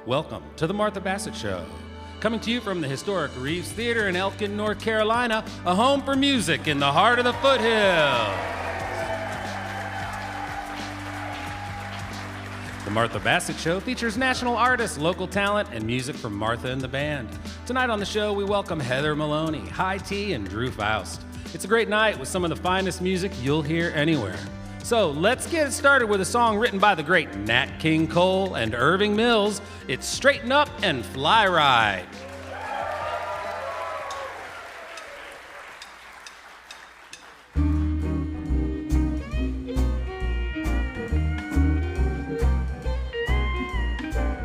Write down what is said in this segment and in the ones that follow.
Welcome to the Martha Bassett Show. Coming to you from the historic Reeves Theater in Elkin, North Carolina, a home for music in the heart of the foothills. The Martha Bassett Show features national artists, local talent, and music from Martha and the band. Tonight on the show, we welcome Heather Maloney, High Tea, and Drew Foust. It's a great night with some of the finest music you'll hear anywhere. So let's get it started with a song written by the great Nat King Cole and Irving Mills. It's Straighten Up and Fly Ride.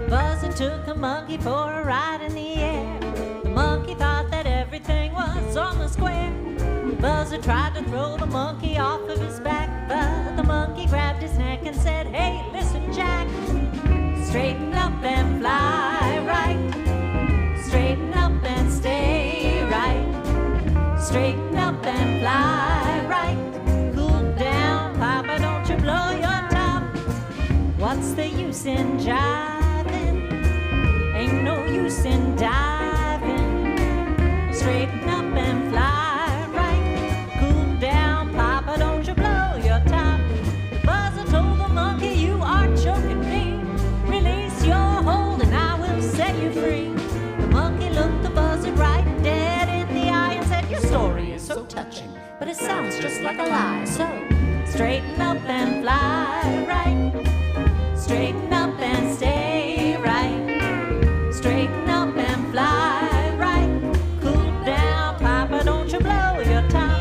Buzzard took a monkey for a ride in the air. The monkey thought that everything was on the square. Buzzard tried to throw the monkey off of his back, but the monkey grabbed his neck and said, "Hey, listen, Jack, straighten up and fly right. Straighten up and stay right. Straighten up and fly right. Cool down, Papa, don't you blow your top. What's the use in jiving? Ain't no use in diving. Straighten up and fly. Touching, but it sounds just like a lie. So straighten up and fly right. Straighten up and stay right. Straighten up and fly right. Cool down, Papa, don't you blow your top.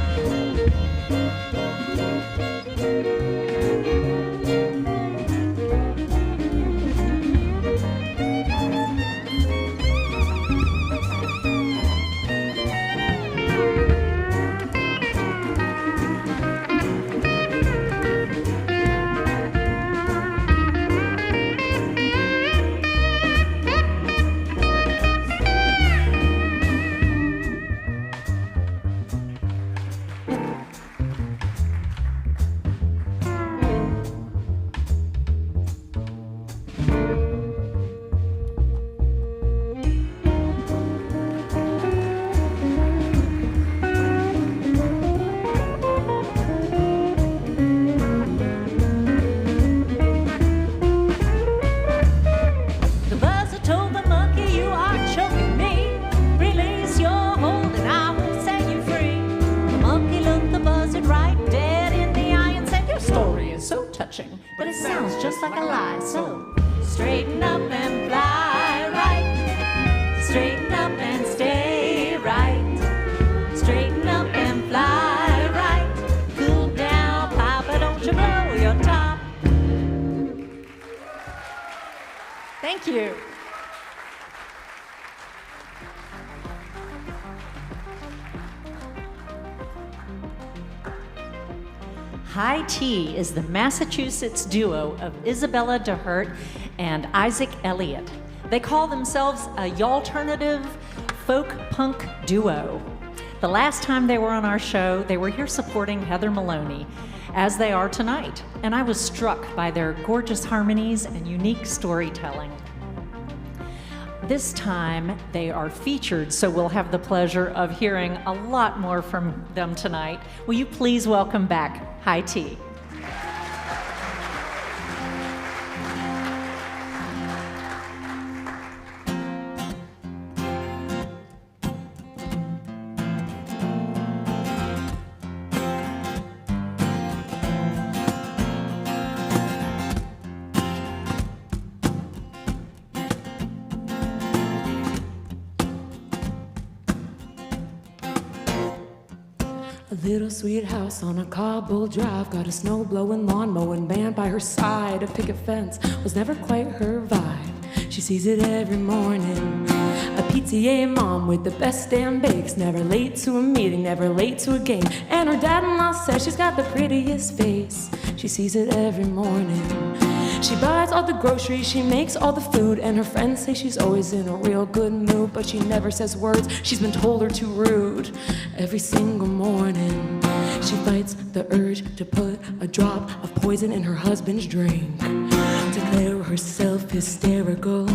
But it sounds just like a lie. So straighten up and fly right. Straighten up and stay right. Straighten up and fly right. Cool down, Papa, don't you blow your top. Thank you. High Tea is the Massachusetts duo of Isabella DeHert and Isaac Elliott. They call themselves a y'alternative folk punk duo. The last time they were on our show, they were here supporting Heather Maloney, as they are tonight, and I was struck by their gorgeous harmonies and unique storytelling. This time they are featured, so we'll have the pleasure of hearing a lot more from them tonight. Will you please welcome back High Tea. Little sweet house on a cobble drive, got a snow-blowing lawn-mowing man by her side. A picket fence was never quite her vibe. She sees it every morning. A PTA mom with the best damn bakes, never late to a meeting, never late to a game. And her dad-in-law says she's got the prettiest face. She sees it every morning. She buys all the groceries, she makes all the food, and her friends say she's always in a real good mood, but she never says words she's been told are too rude. Every single morning she fights the urge to put a drop of poison in her husband's drink, to declare herself hysterical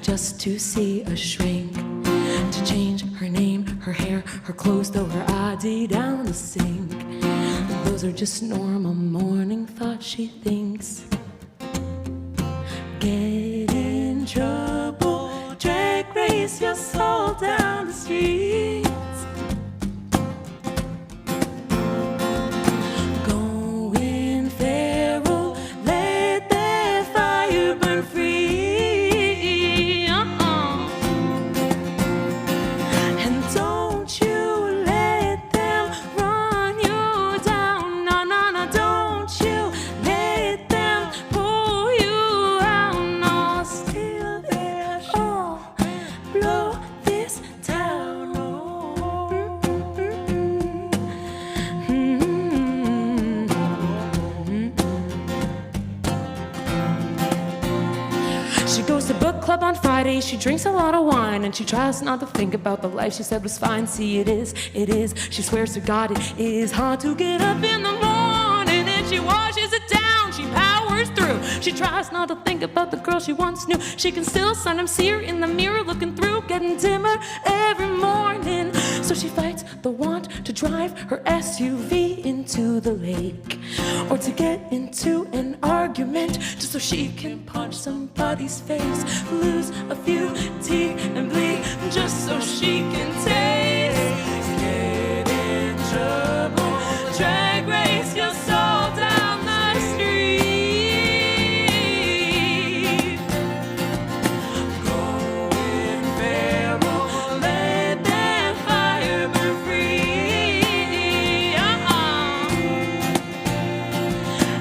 just to see a shrink, to change her name, her hair, her clothes, throw her ID down the sink. Those are just normal morning thoughts, she thinks. Get in trouble, drag race your soul down the streets. Go in feral, let their fire burn free. And don't you let them run you down. No, no, no, don't you let them pull you out. No, still they all blow this town. She goes to book club on Friday, she drinks a lot of wine, and she tries not to think about the life she said was fine. See, it is. She swears to God it is hard to get up in the morning, and she washes it down, she powers through. She tries not to think about the girl she once knew. She can still sometimes see her in the mirror looking through, getting dimmer every morning. So she fights the want to drive her SUV into the lake, or to get into an argument just so she can punch somebody's face, lose a few teeth and bleed just so she can taste. Get in trouble, drag race your soul down the street. Go in feral, let their fire burn free.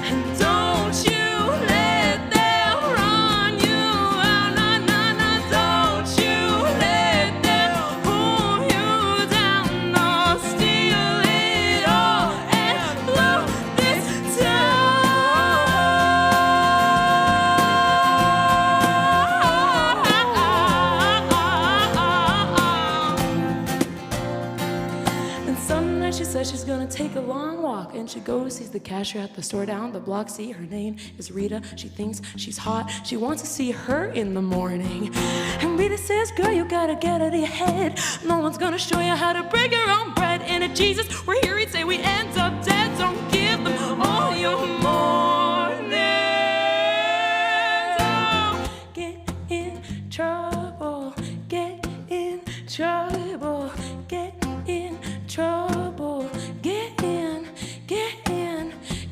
And don't you let them run you out. No, no, no, don't you let them pull you down. No, steal it all and blow this town. And some night she says she's gonna take a long walk, and she goes, sees the cashier at the store down the block. See, her name is Rita. She thinks she's hot. She wants to see her in the morning. And Rita says, girl, you gotta get out of your head. No one's gonna show you how to break your own bread. And if Jesus were here, he'd say we end up dead. Don't give them all your mornings. Oh, get in trouble, get in trouble, get in trouble,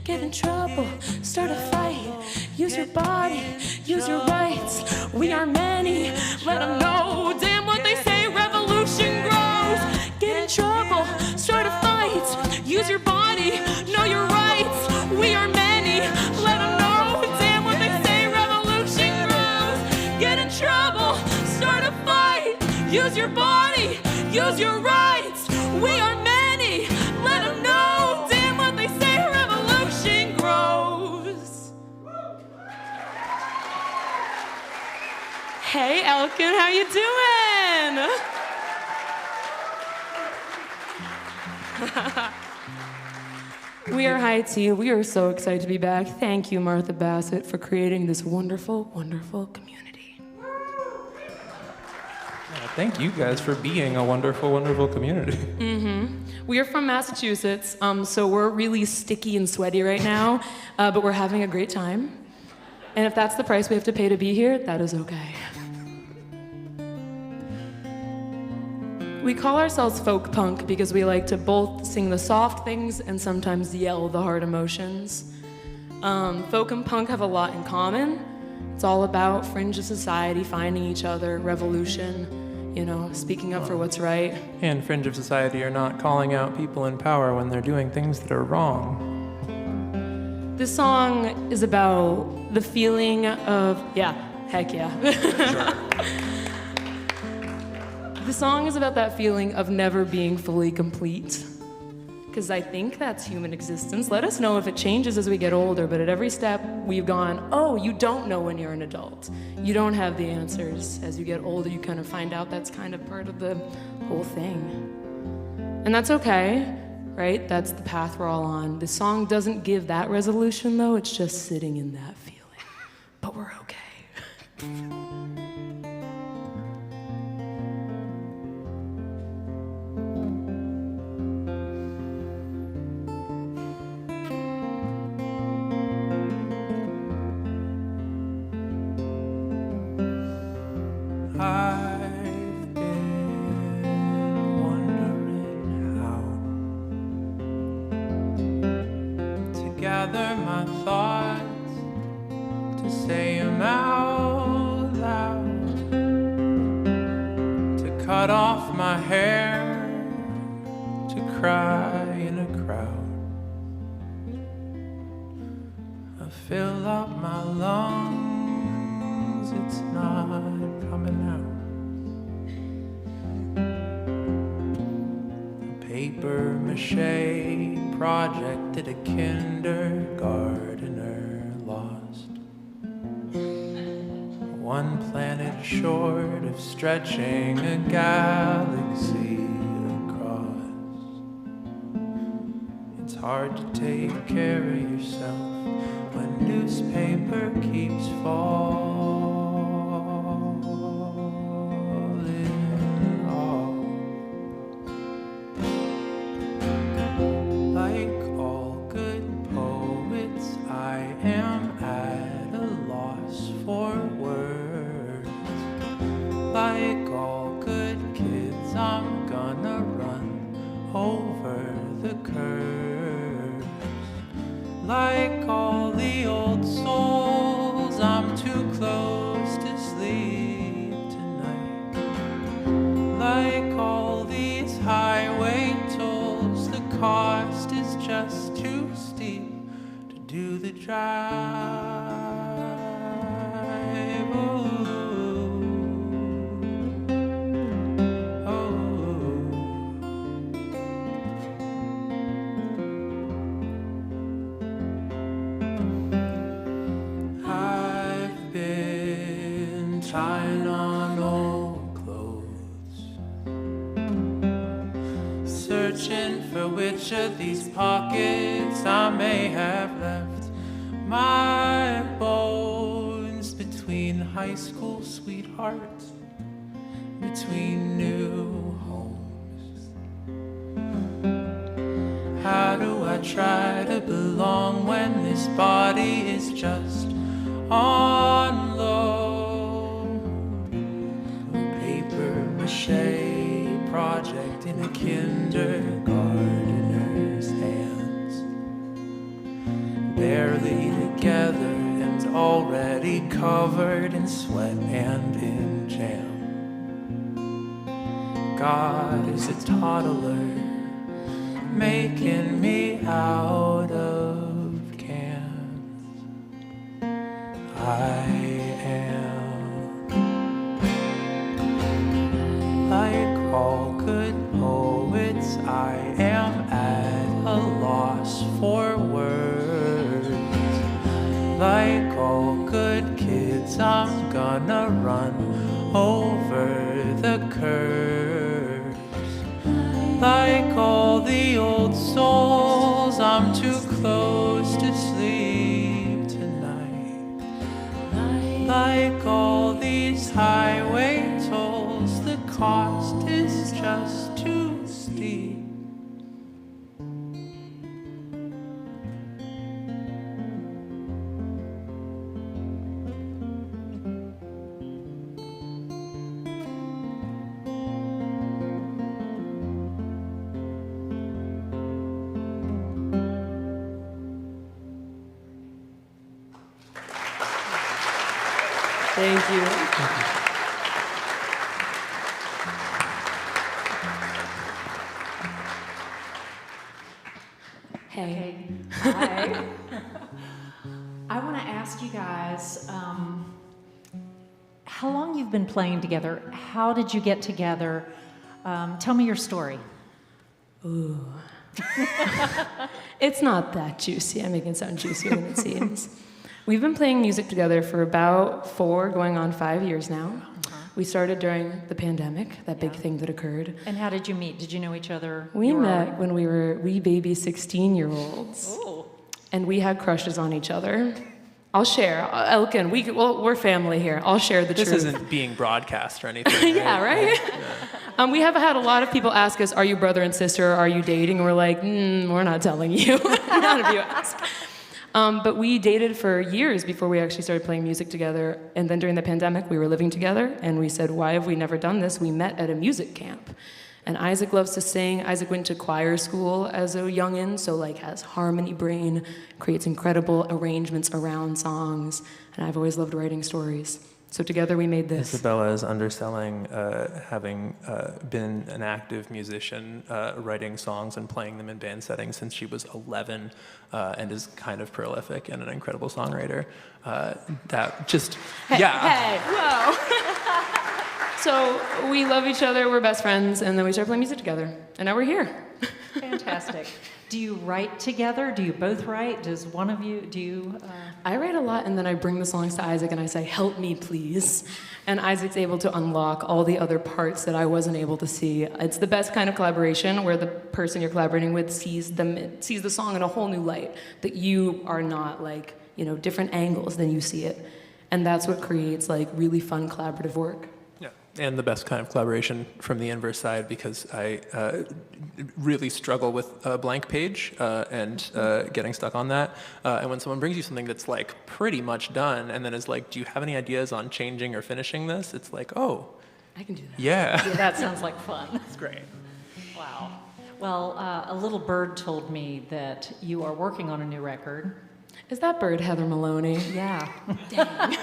get in trouble. Start a fight, use your body, use your rights. We are many, let them know. Damn what they say, revolution grows. Get in trouble, start a fight, use your body, know your rights. We are many, let them know. Damn what they say, revolution grows. Get in trouble, start a fight, use your body, use your rights. We are many, let them know. Damn what they say, revolution grows. Hey, Elkin, how you doing? We are High Tea. We are so excited to be back. Thank you, Martha Bassett, for creating this wonderful, wonderful community. Thank you guys for being a wonderful, wonderful community. We are from Massachusetts, so we're really sticky and sweaty right now, but we're having a great time. And if that's the price we have to pay to be here, that is okay. We call ourselves folk punk because we like to both sing the soft things and sometimes yell the hard emotions. Folk and punk have a lot in common. It's all about fringe of society, finding each other, revolution, you know, speaking up for what's right. And fringe of society are not calling out people in power when they're doing things that are wrong. This song is about the feeling of, heck yeah. The song is about that feeling of never being fully complete. Because I think that's human existence. Let us know if it changes as we get older, but at every step we've gone, oh, you don't know when you're an adult. You don't have the answers. As you get older, you kind of find out that's kind of part of the whole thing. And that's okay, right? That's the path we're all on. The song doesn't give that resolution, though. It's just sitting in that feeling. But but we're okay. I've been wondering how to gather my thoughts, to say them out loud, to cut off my hair, to cry in a crowd. I fill up my lungs, it's not coming out. A paper mache project that a kindergartner lost. One planet short of stretching a galaxy across. It's hard to take care of yourself when newspaper keeps falling off. Like all good poets, I am at a loss for words. Like all good kids, I'm gonna run over the curves. Like all the old souls, I'm too close to sleep tonight. Like all these highway tolls, the cost is just too steep to do the drive. I've been trying on old clothes, searching for which of these pockets I may have left my bones, between high school sweethearts, between new homes. How do I try to belong when this body is just on loan? A paper mache project in a kindergartner's hands, barely together and already covered in sweat and in jam. God is a toddler making me out of cans. I am like all good poets, I am at a loss for words. Like all good kids, I'm gonna run over the curves. Like all the old souls, I'm too close to sleep tonight. Like all these highway tolls, the cost is just too steep. Thank you. Hey. Hi. I want to ask you guys how long you've been playing together. How did you get together? Tell me your story. Ooh. It's not that juicy. I make it sound juicier than it seems. We've been playing music together for about 4, going on 5 years now. Uh-huh. We started during the pandemic, that big thing that occurred. And how did you meet? Did you know each other? We met when we were wee baby 16-year-olds. Oh. And we had crushes on each other. I'll share. Elkin, we're family here. I'll share the truth. This isn't being broadcast or anything. Yeah, right? Yeah. We have had a lot of people ask us, are you brother and sister, or are you dating? And we're like, we're not telling you. None of you ask. But we dated for years before we actually started playing music together. And then during the pandemic, we were living together, and we said, why have we never done this? We met at a music camp. And Isaac loves to sing. Isaac went to choir school as a youngin', so has harmony brain, creates incredible arrangements around songs. And I've always loved writing stories. So together we made this. Isabella is underselling having been an active musician, writing songs and playing them in band settings since she was 11, and is kind of prolific and an incredible songwriter. Hey, whoa. So we love each other, we're best friends, and then we started playing music together. And now we're here. Fantastic. Do you write together? Do you both write? Does one of you, I write a lot, and then I bring the songs to Isaac and I say, help me, please. And Isaac's able to unlock all the other parts that I wasn't able to see. It's the best kind of collaboration where the person you're collaborating with sees the song in a whole new light, that you are not different angles than you see it. And that's what creates really fun collaborative work. And the best kind of collaboration from the inverse side, because I really struggle with a blank page and getting stuck on that. And when someone brings you something that's pretty much done and then is do you have any ideas on changing or finishing this? It's oh. I can do that. Yeah. That sounds like fun. It's great. Wow. Well, a little bird told me that you are working on a new record. Is that bird Heather Maloney? Yeah. Dang.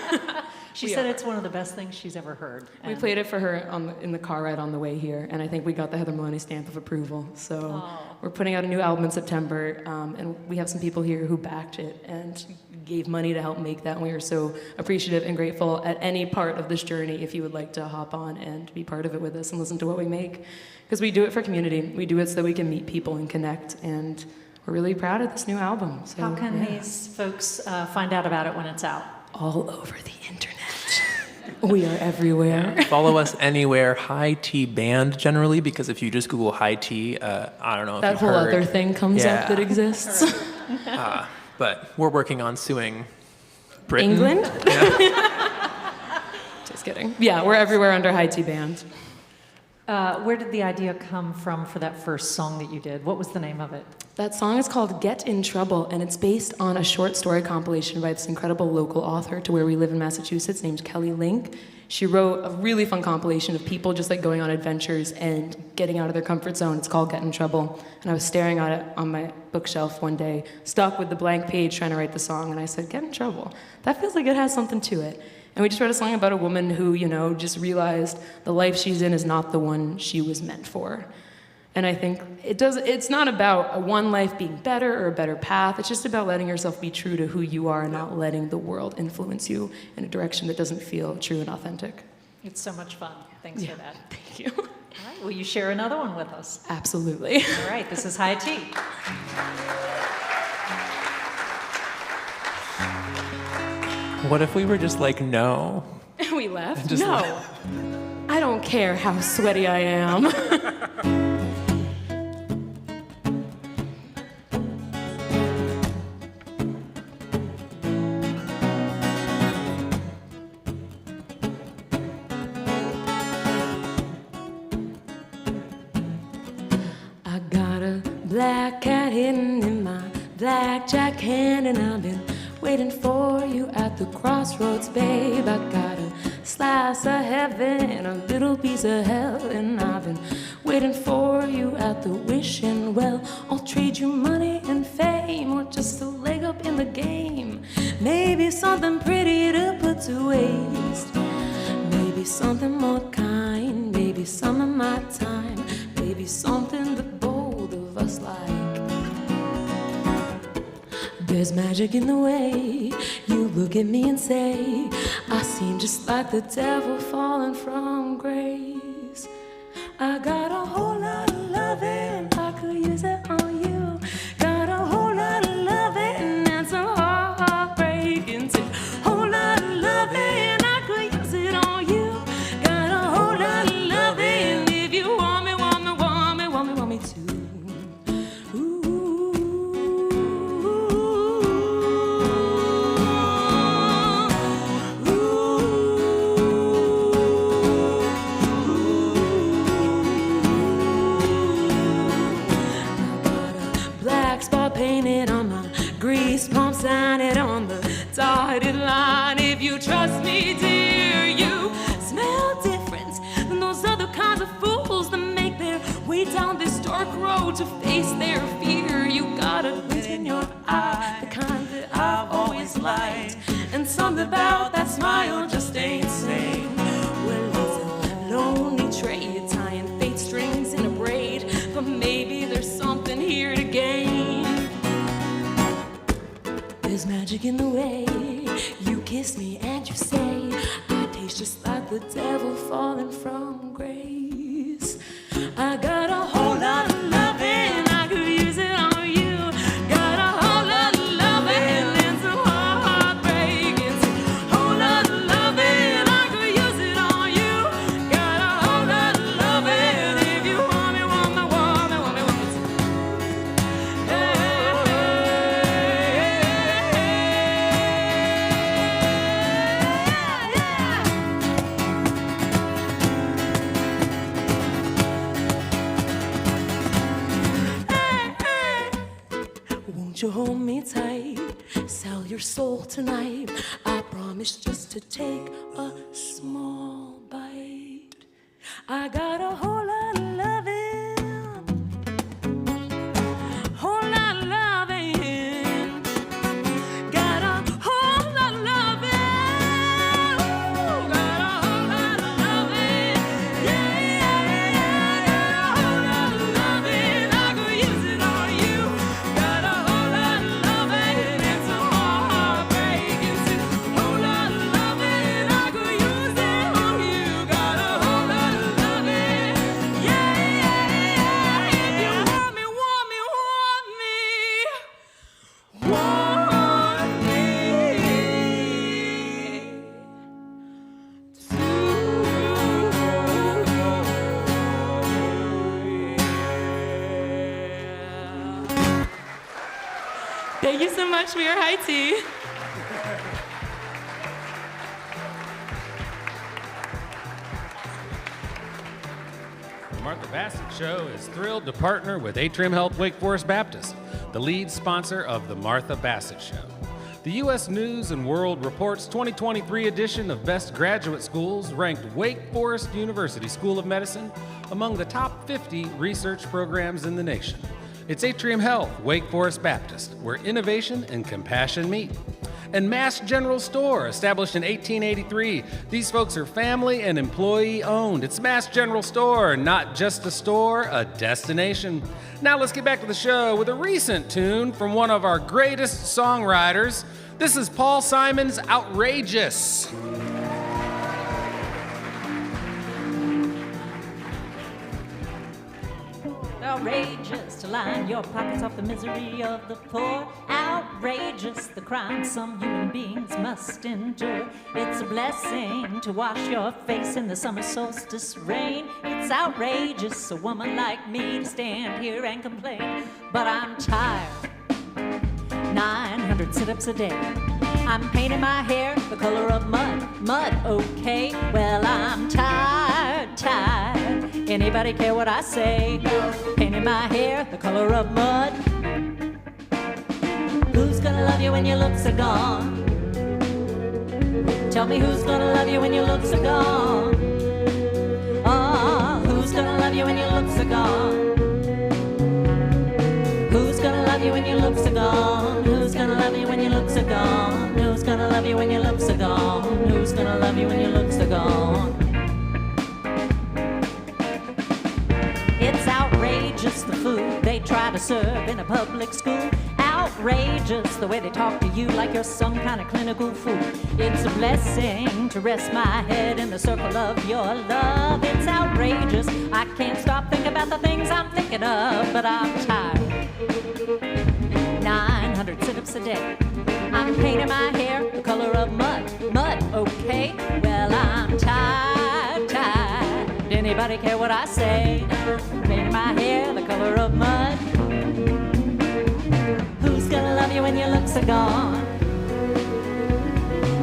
She said it's one of the best things she's ever heard. We played it for her in the car ride on the way here, and I think we got the Heather Maloney stamp of approval. So we're putting out a new album in September, and we have some people here who backed it and gave money to help make that, and we are so appreciative and grateful at any part of this journey if you would like to hop on and be part of it with us and listen to what we make. Because we do it for community. We do it so we can meet people and connect, and we're really proud of this new album. So, how can these folks find out about it when it's out? All over the internet. We are everywhere. Yeah. Follow us anywhere, High Tea Band generally, because if you just Google High Tea, I don't know if that you've whole heard. Other thing comes up that exists. But we're working on suing Britain. England? Yeah. Just kidding. Yeah, we're everywhere under High Tea Band. Where did the idea come from for that first song that you did? What was the name of it? That song is called Get in Trouble, and it's based on a short story compilation by this incredible local author to where we live in Massachusetts named Kelly Link. She wrote a really fun compilation of people just going on adventures and getting out of their comfort zone. It's called Get in Trouble. And I was staring at it on my bookshelf one day, stuck with the blank page trying to write the song, and I said, Get in Trouble. That feels like it has something to it. And we just wrote a song about a woman who, just realized the life she's in is not the one she was meant for. And I think it's not about one life being better or a better path. It's just about letting yourself be true to who you are and not letting the world influence you in a direction that doesn't feel true and authentic. It's so much fun. Thanks for that. Thank you. All right, will you share another one with us? Absolutely. All right, this is High Tea. What if we were just no? We left? Just no. I don't care how sweaty I am. I got a black cat hidden in my blackjack hand, and I've been waiting for you at the crossroads, babe. I got a slice of heaven and a little piece of hell, and I've been waiting for you at the wishing well. I'll trade you money and fame, or just a leg up in the game. Maybe something pretty to put to waste. Maybe something more kind. Maybe some of my time. Maybe something the both of us like. There's magic in the way you look at me and say, I seem just like the devil falling from grace. I got a whole lot of loving, I could use it on you. Got a whole lot of loving and some heartbreaking too. Whole lot of loving, I could use it on you. Got a whole lot of loving if you want me, want me, want me, want me, want me too. Grease palm, sign it on the dotted line. If you trust me, dear, you smell different than those other kinds of fools that make their way down this dark road to face their fear. You got a glint in your eye, the kind that I've always liked, and something about that smile just ain't sane. Well, it's a lonely trade, tying fate strings in a braid, but maybe there's something here to gain. There's magic in the way you kiss me and you say I taste just like the devil falling from grace. I got a whole lot of loving, I could use it on you. Got a whole lot of loving and some heartbreak. It's a whole lot of loving, I could use it on you. Got a whole lot of loving. If you want me, want me, want me, want me, want me. Hey. You hold me tight, sell your soul tonight. I promise just to take a small bite. I got a whole lot of loving, whole lot of loving. Got a whole lot of loving, ooh, got a whole lot of loving. Yeah, yeah, yeah, yeah, got a whole lot of loving. I could use it on you. Got a whole lot of loving and some heartbreak. It's a whole lot of loving. I could use it on you. Got a whole lot of loving. Yeah, yeah, yeah. If you want me, want me, want me, want me. Thank you so much for your high tea. The Martha Bassett Show is thrilled to partner with Atrium Health Wake Forest Baptist, the lead sponsor of the Martha Bassett Show. The U.S. News and World Report's 2023 edition of Best Graduate Schools ranked Wake Forest University School of Medicine among the top 50 research programs in the nation. It's Atrium Health Wake Forest Baptist, where innovation and compassion meet. And Mass General Store, established in 1883. These folks are family and employee owned. It's Mass General Store, not just a store, a destination. Now let's get back to the show with a recent tune from one of our greatest songwriters. This is Paul Simon's Outrageous. Outrageous to line your pockets off the misery of the poor. Outrageous the crime some human beings must endure. It's a blessing to wash your face in the summer solstice rain. It's outrageous a woman like me to stand here and complain. But I'm tired, 900 sit-ups a day. I'm painting my hair the color of mud. Mud, okay, well I'm tired, tired. Anybody care what I say? Painting my hair the color of mud. Who's gonna love you when your looks are gone? Tell me who's gonna love you when your looks are gone? Oh, who's gonna love you when your looks are gone? Who's gonna love you when your looks are gone? Who's gonna love you when your looks are gone? Who's gonna love you when your looks are gone? Who's gonna love you when your looks are gone? It's outrageous the food they try to serve in a public school. Outrageous the way they talk to you like you're some kind of clinical fool. It's a blessing to rest my head in the circle of your love. It's outrageous, I can't stop thinking about the things I'm thinking of. But I'm tired, 900 sit-ups a day. I'm painting my hair the color of mud. Mud, okay, well I'm tired, tired. Anybody care what I say? I'm painting my hair the color of mud. Who's gonna love you when your looks are gone?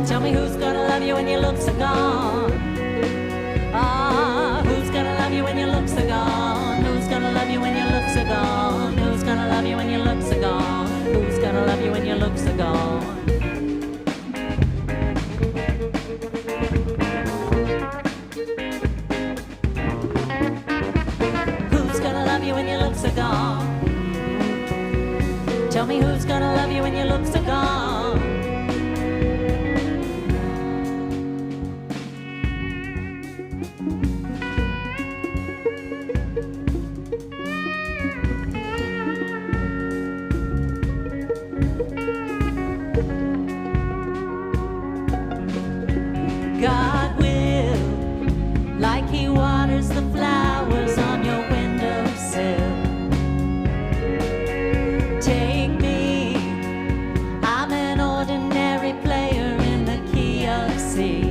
Tell me who's gonna love you when your looks are gone? Ah, who's gonna love you when your looks are gone? Who's gonna love you when your looks are gone? Who's gonna love you when your looks are gone? Who's gonna love you when your gone. God will, like he waters the flowers on your windowsill. Take me, I'm an ordinary player in the key of C.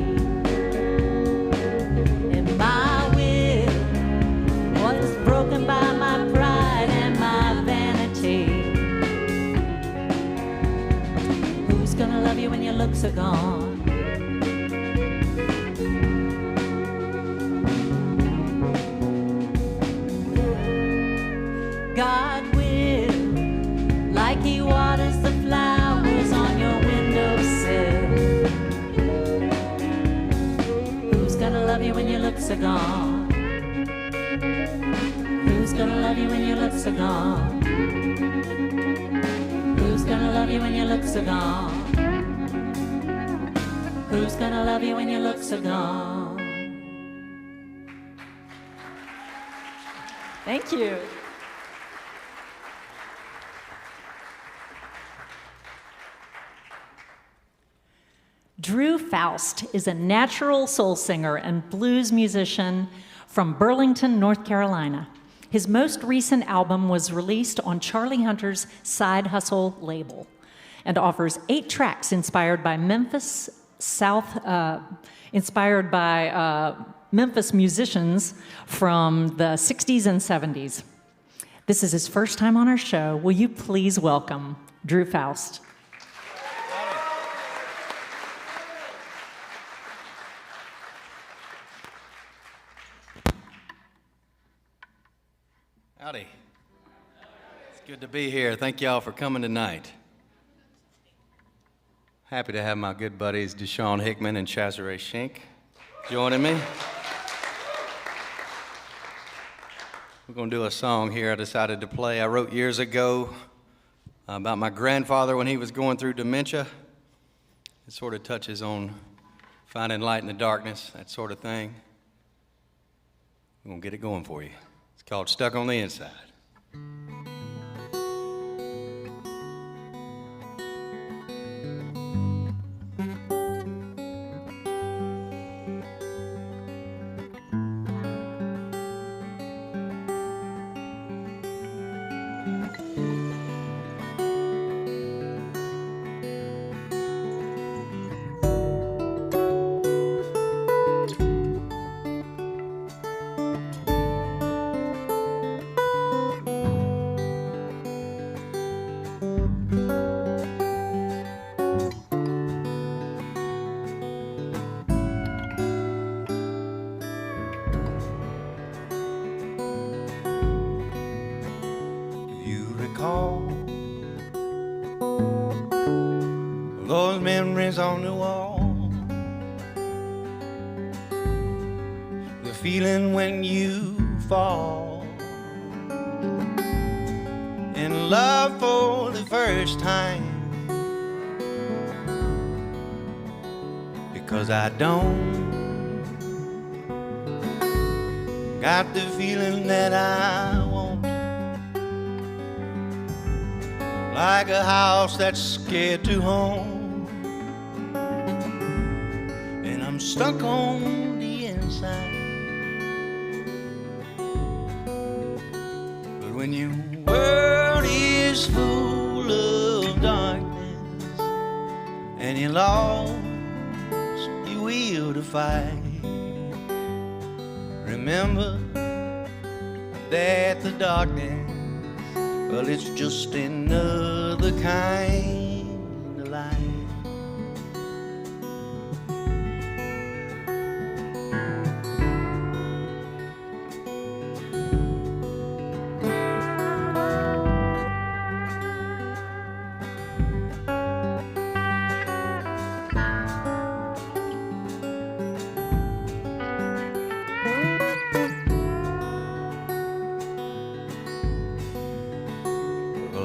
And my will was broken by my pride and my vanity. Who's gonna love you when your looks are gone? God will, like he waters the flowers on your windowsill. Who's gonna love you when your looks are gone? Who's gonna love you when your looks are gone? Who's gonna love you when your looks are gone? Who's gonna love you when your looks are gone? Thank you. Drew Foust is a natural soul singer and blues musician from Burlington, North Carolina. His most recent album was released on Charlie Hunter's Side Hustle label and offers 8 tracks inspired by Memphis musicians from the 60s and 70s. This is his first time on our show. Will you please welcome Drew Foust? Howdy. It's good to be here. Thank y'all for coming tonight. Happy to have my good buddies Deshaun Hickman and Chazere Shink joining me. We're going to do a song here I decided to play. I wrote years ago about my grandfather when he was going through dementia. It sort of touches on finding light in the darkness, that sort of thing. We're going to get it going for you. It's called Stuck on the Inside. Those memories on the wall, the feeling when you fall in love for the first time, because I don't got the feeling that I want, like a house that's scared to home. I'm stuck on the inside. But when your world is full of darkness and you're lost your will to fight, remember that the darkness, well, it's just another kind of light.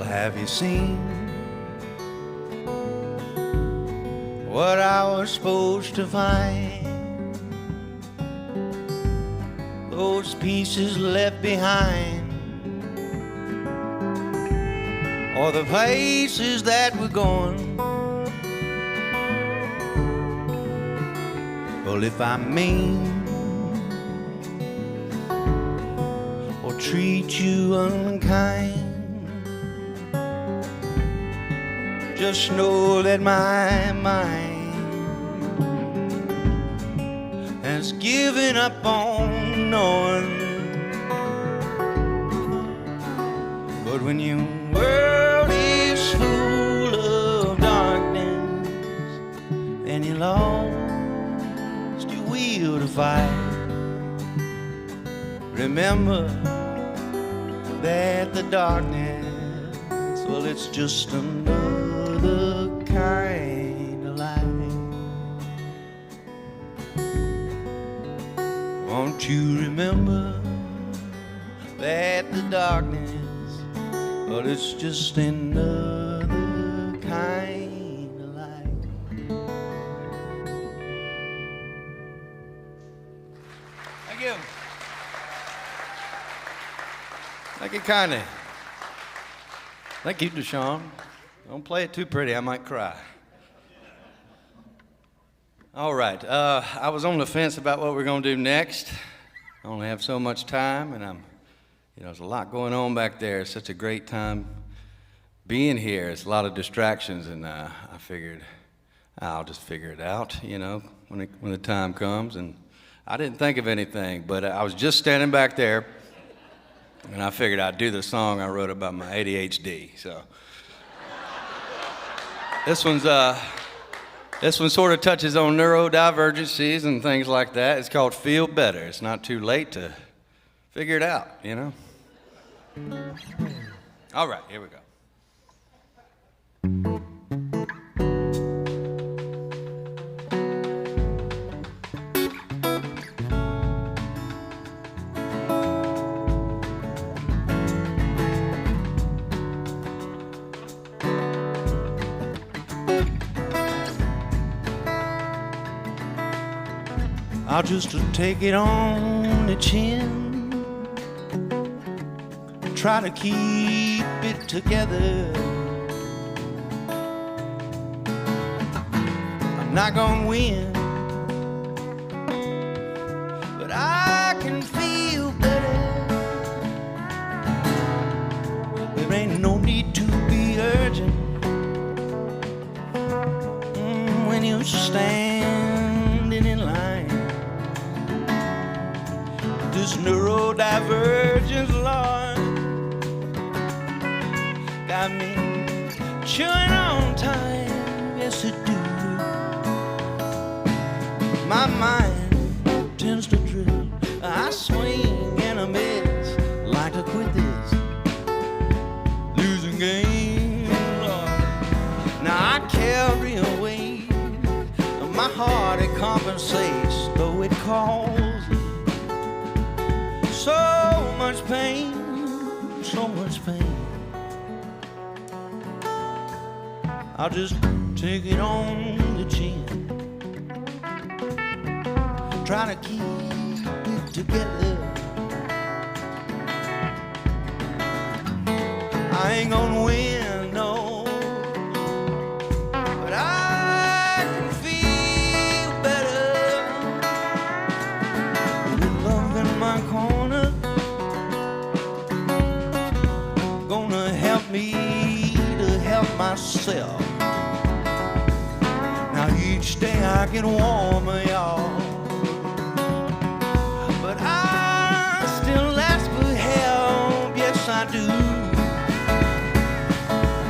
Have you seen what I was supposed to find. Those pieces left behind, or the places that we're going. Well, if I mean or treat you unkind, just know that my mind has given up on knowing. But when your world is full of darkness and you lost your will to fight, remember that the darkness, well, it's just another kind of light. Won't you remember that the darkness, well, it's just another kind of light. Thank you. Thank you kindly. Thank you, Deshaun. Don't play it too pretty, I might cry. All right, I was on the fence about what we're gonna do next. I only have so much time, and there's a lot going on back there. It's such a great time being here. It's a lot of distractions, and I figured I'll just figure it out, when the time comes. And I didn't think of anything, but I was just standing back there, and I figured I'd do the song I wrote about my ADHD. So this one sort of touches on neurodivergencies and things like that. It's called Feel Better. It's not too late to figure it out, All right, here we go. I'll just take it on the chin, try to keep it together. I'm not gonna win, but I can feel better. There ain't no need to be urgent when you're standing in line. This neurodivergence, Lord, got me chewing on time, yes it do. My mind tends to drift, I swing and a miss, like to quit this losing game, Lord. Now I carry away my heart, it compensates, though it causes so much pain, so much pain. I'll just take it on the chin, try to keep it together. I ain't gonna win, no, but I can feel better with love in my corner. Gonna help me to help myself. Now each day I get warmer, y'all, but I still ask for help, yes I do.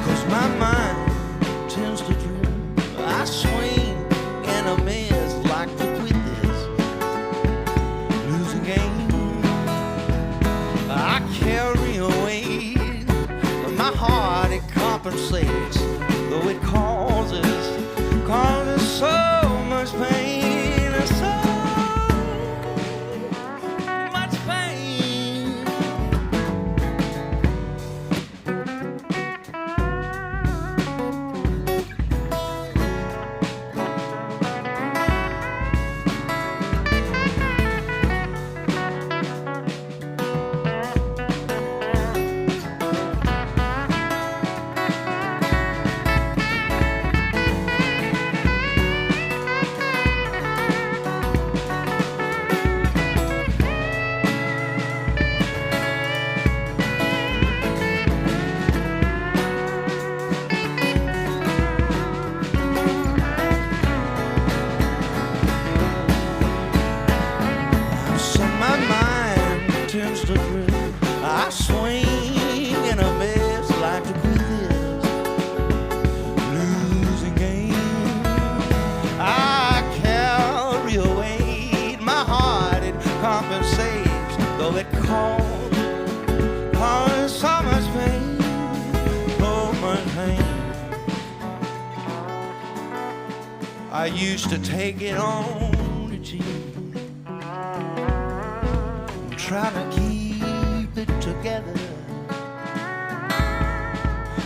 Cause my mind tends to drift, I swing and a miss, like to quit this losing game. I carry away my heart, it compensates, though it causes so much pain, so much pain. I used to take it on the chin, trying to keep it together.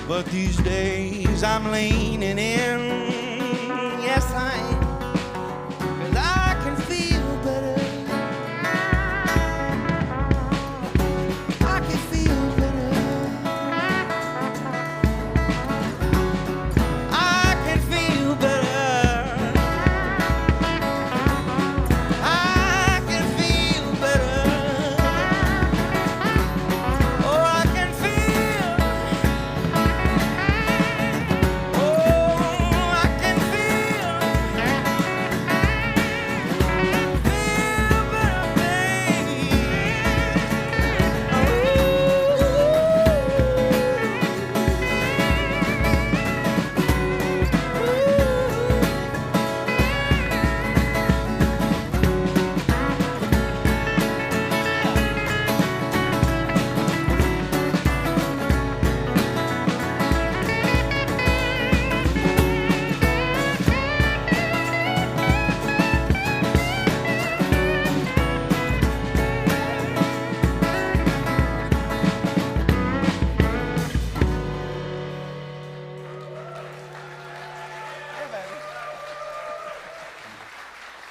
But these days I'm leaning in, yes I am, 'cause I can feel better. I can feel better. I can feel better. I can feel better. Oh, I can feel. Oh, I can feel. Feel better, baby.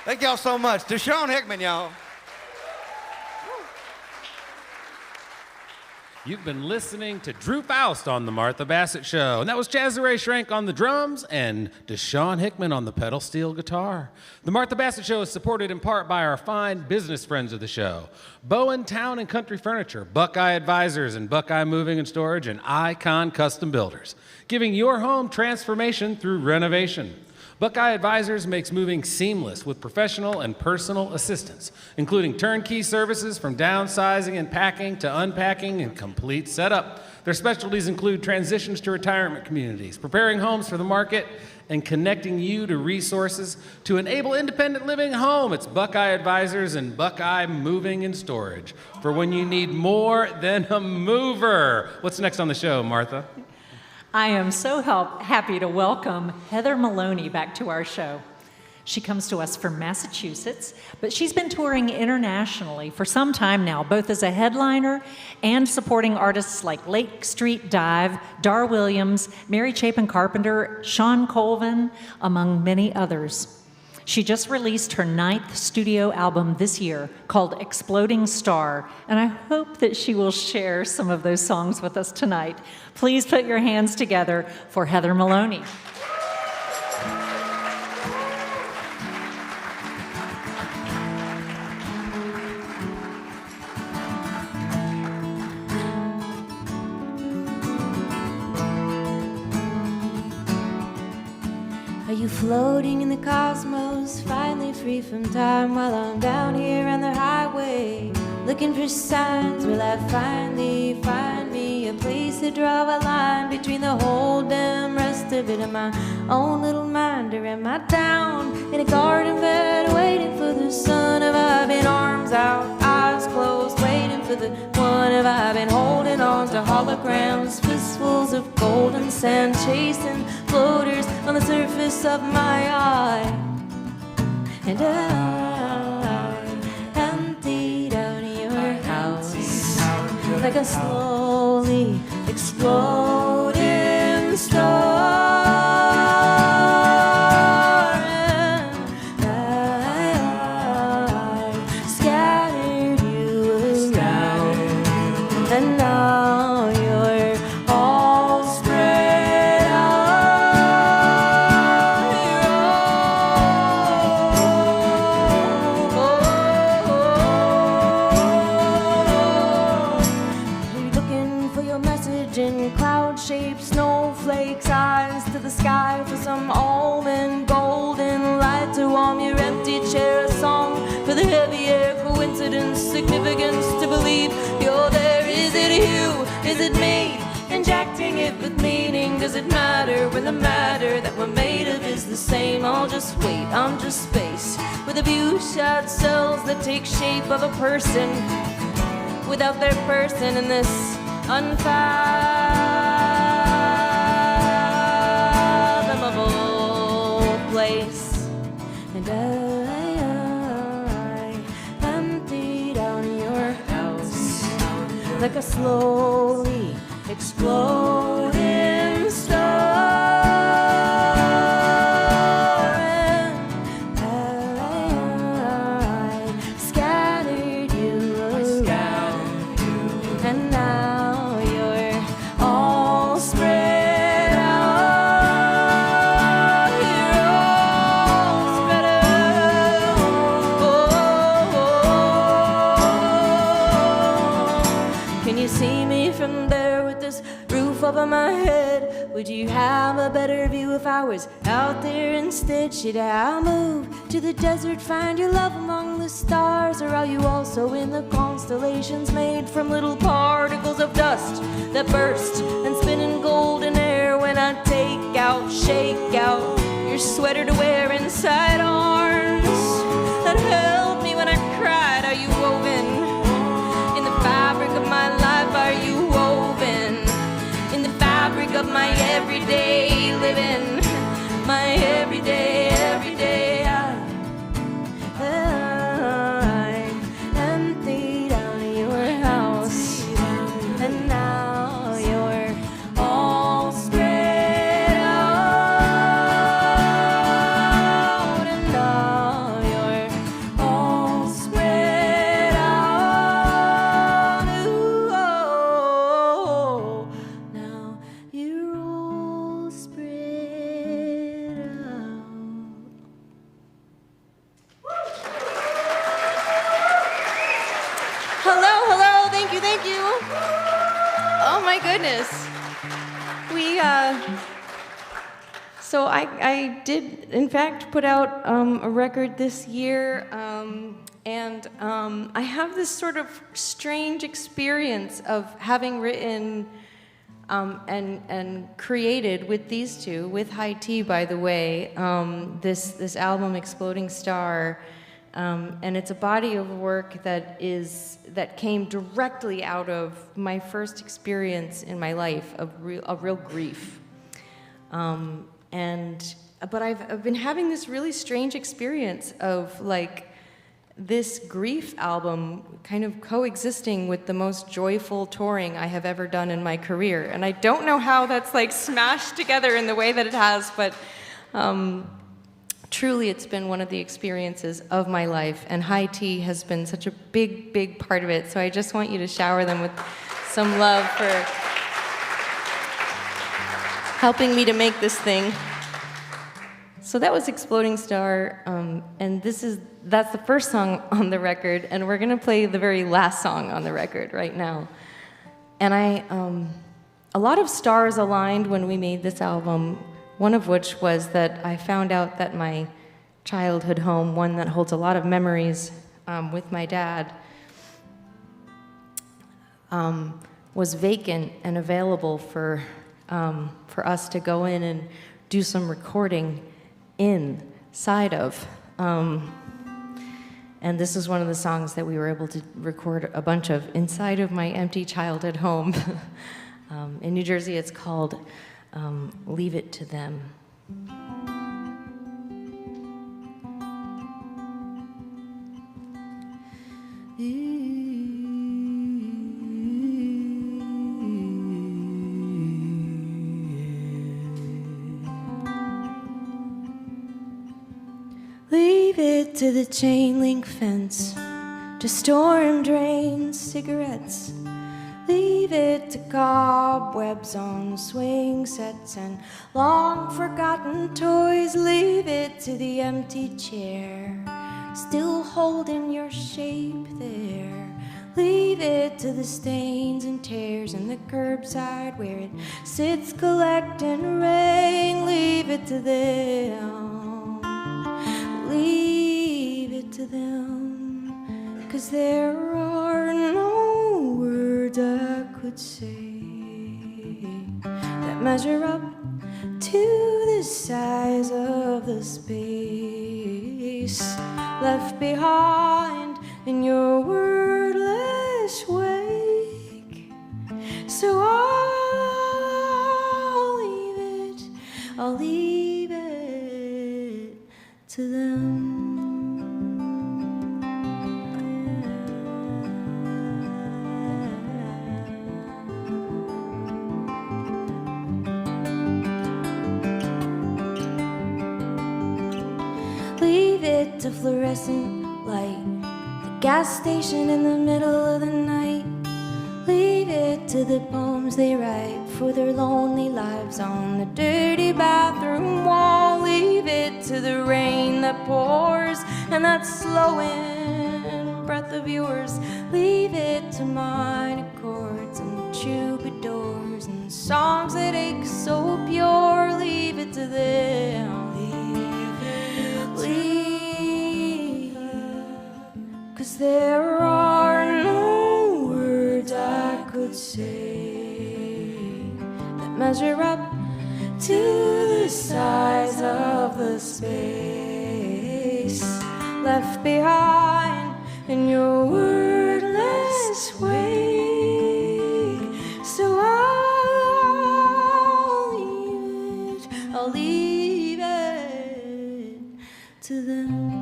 Thank y'all so much. Deshaun Hickman, y'all. You've been listening to Drew Foust on the Martha Bassett Show. And that was Chazzaray Schrank on the drums and Deshaun Hickman on the pedal steel guitar. The Martha Bassett Show is supported in part by our fine business friends of the show. Bowen Town and Country Furniture, Buckeye Advisors and Buckeye Moving and Storage, and Icon Custom Builders, giving your home transformation through renovation. Buckeye Advisors makes moving seamless with professional and personal assistance, including turnkey services from downsizing and packing to unpacking and complete setup. Their specialties include transitions to retirement communities, preparing homes for the market, and connecting you to resources to enable independent living at home. It's Buckeye Advisors and Buckeye Moving and Storage for when you need more than a mover. What's next on the show, Martha? I am so happy to welcome Heather Maloney back to our show. She comes to us from Massachusetts, but she's been touring internationally for some time now, both as a headliner and supporting artists like Lake Street Dive, Dar Williams, Mary Chapin Carpenter, Sean Colvin, among many others. She just released her 9th studio album this year called Exploding Star, and I hope that she will share some of those songs with us tonight. Please put your hands together for Heather Maloney. Are you floating in the cosmos, finally free from time, while I'm down here on the highway, looking for signs? Will I finally find me a place to draw a line between the whole damn rest of it and my own little mind? Or am I down in a garden bed waiting for the sun? Have I been arms out, eyes closed, waiting for the one? Have I been holding on to holograms, fistfuls of golden sand, chasing floaters on the surface of my eye? And I emptied out your house like a slowly exploding star. And I scattered you around, and now you're all spread out. You're looking for your message in cloud-shaped snowflakes, eyes to the sky for some almond golden light to warm your empty chair. A song for the heavier coincidence, significance to believe you're there. Is it you? Is it me? Injecting it with meaning. Does it matter when the matter that we're made of is the same? I'll just wait, I'm just space with a few shot cells that take shape of a person without their person in this unfathomable place. and I emptied out your house like a slowly exploding star. Over my head, would you have a better view if I was out there instead? Should I move to the desert, find your love among the stars, or are you also in the constellations made from little particles of dust that burst and spin in golden air when I take out, shake out your sweater to wear inside arms that held me when I cried? Are you woven in the fabric of my life? Are you woven of my everyday living, my everyday I emptied out your house, and now you're all spread out, and now you're all spread out. Ooh, oh, now you're all spread out. Hello, thank you. Oh my goodness. So I did, in fact, put out a record this year, and I have this sort of strange experience of having written and created with these two, with High Tea, by the way, this album, Exploding Star, and it's a body of work that came directly out of my first experience in my life of real grief, but I've been having this really strange experience of like this grief album kind of coexisting with the most joyful touring I have ever done in my career. And I don't know how that's like smashed together in the way that it has, but truly it's been one of the experiences of my life, and High Tea has been such a big part of it. So I just want you to shower them with some love for helping me to make this thing. So that was Exploding Star, and that's the first song on the record, and we're gonna play the very last song on the record right now. And a lot of stars aligned when we made this album, one of which was that I found out that my childhood home, one that holds a lot of memories with my dad, was vacant and available for us to go in and do some recording inside of. And this is one of the songs that we were able to record a bunch of inside of my empty childhood home. In New Jersey, it's called Leave It to Them. Leave it to the chain link fence, to storm drains, cigarettes. Leave it to cobwebs on swing sets and long forgotten toys. Leave it to the empty chair, still holding your shape there. Leave it to the stains and tears in the curbside where it sits collecting rain. Leave it to them. Leave it to them, 'cause there are no words I could say that measure up to the size of the space left behind in your wordless wake. So I'll leave it to them. Leave it to fluorescent light, the gas station in the middle of the night. Leave it to the poems they write for their lonely lives on the dirty bathroom wall. Leave it to the rain that pours and that slowing breath of yours. Leave it to minor chords and troubadours and songs that ache so pure. Leave it to them. Leave, 'cause there are no words I could say that measure up to the size of the space left behind in your wordless wake. So I'll leave it to them.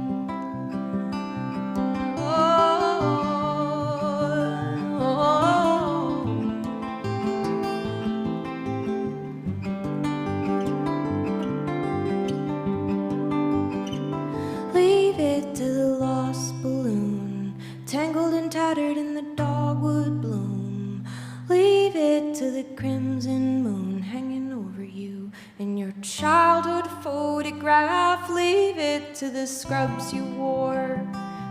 Leave it to the lost balloon, tangled and tattered in the dogwood bloom. Leave it to the crimson moon hanging over you in your childhood photograph. Leave it to the scrubs you wore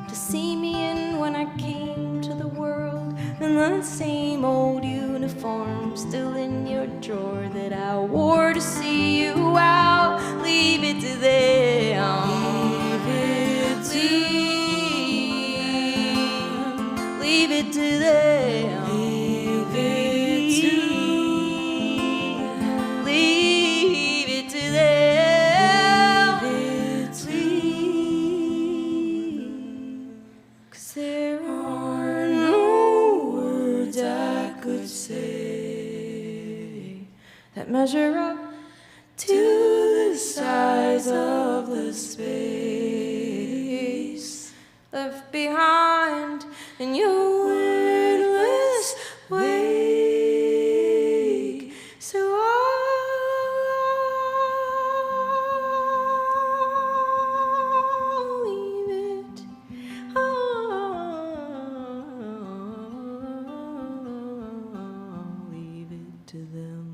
to see me in when I came to the world, and the same old uniform still in your drawer that I wore to see you out. Leave it to them. Leave it to them. Leave it to them. Leave it to them. Leave. 'Cause there are no words I could say that measure up to the size of the space left behind in your wordless wake. So I'll leave it. I'll leave it to them.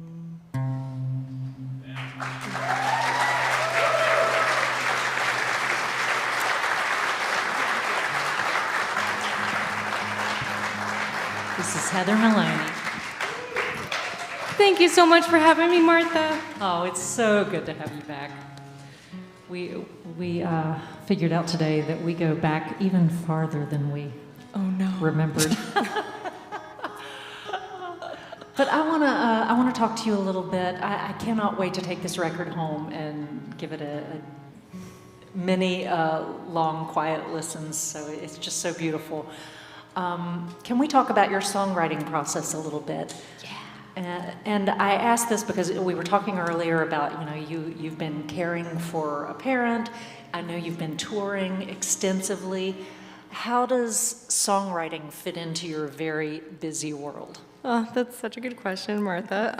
This is Heather Maloney. Thank you so much for having me, Martha. Oh, it's so good to have you back. We figured out today that we go back even farther than we remembered. But I wanna talk to you a little bit. I cannot wait to take this record home and give it a many long, quiet listens. So it's just so beautiful. Can we talk about your songwriting process a little bit? Yeah. And I asked this because we were talking earlier about, you've been caring for a parent. I know you've been touring extensively. How does songwriting fit into your very busy world? Oh, that's such a good question, Martha.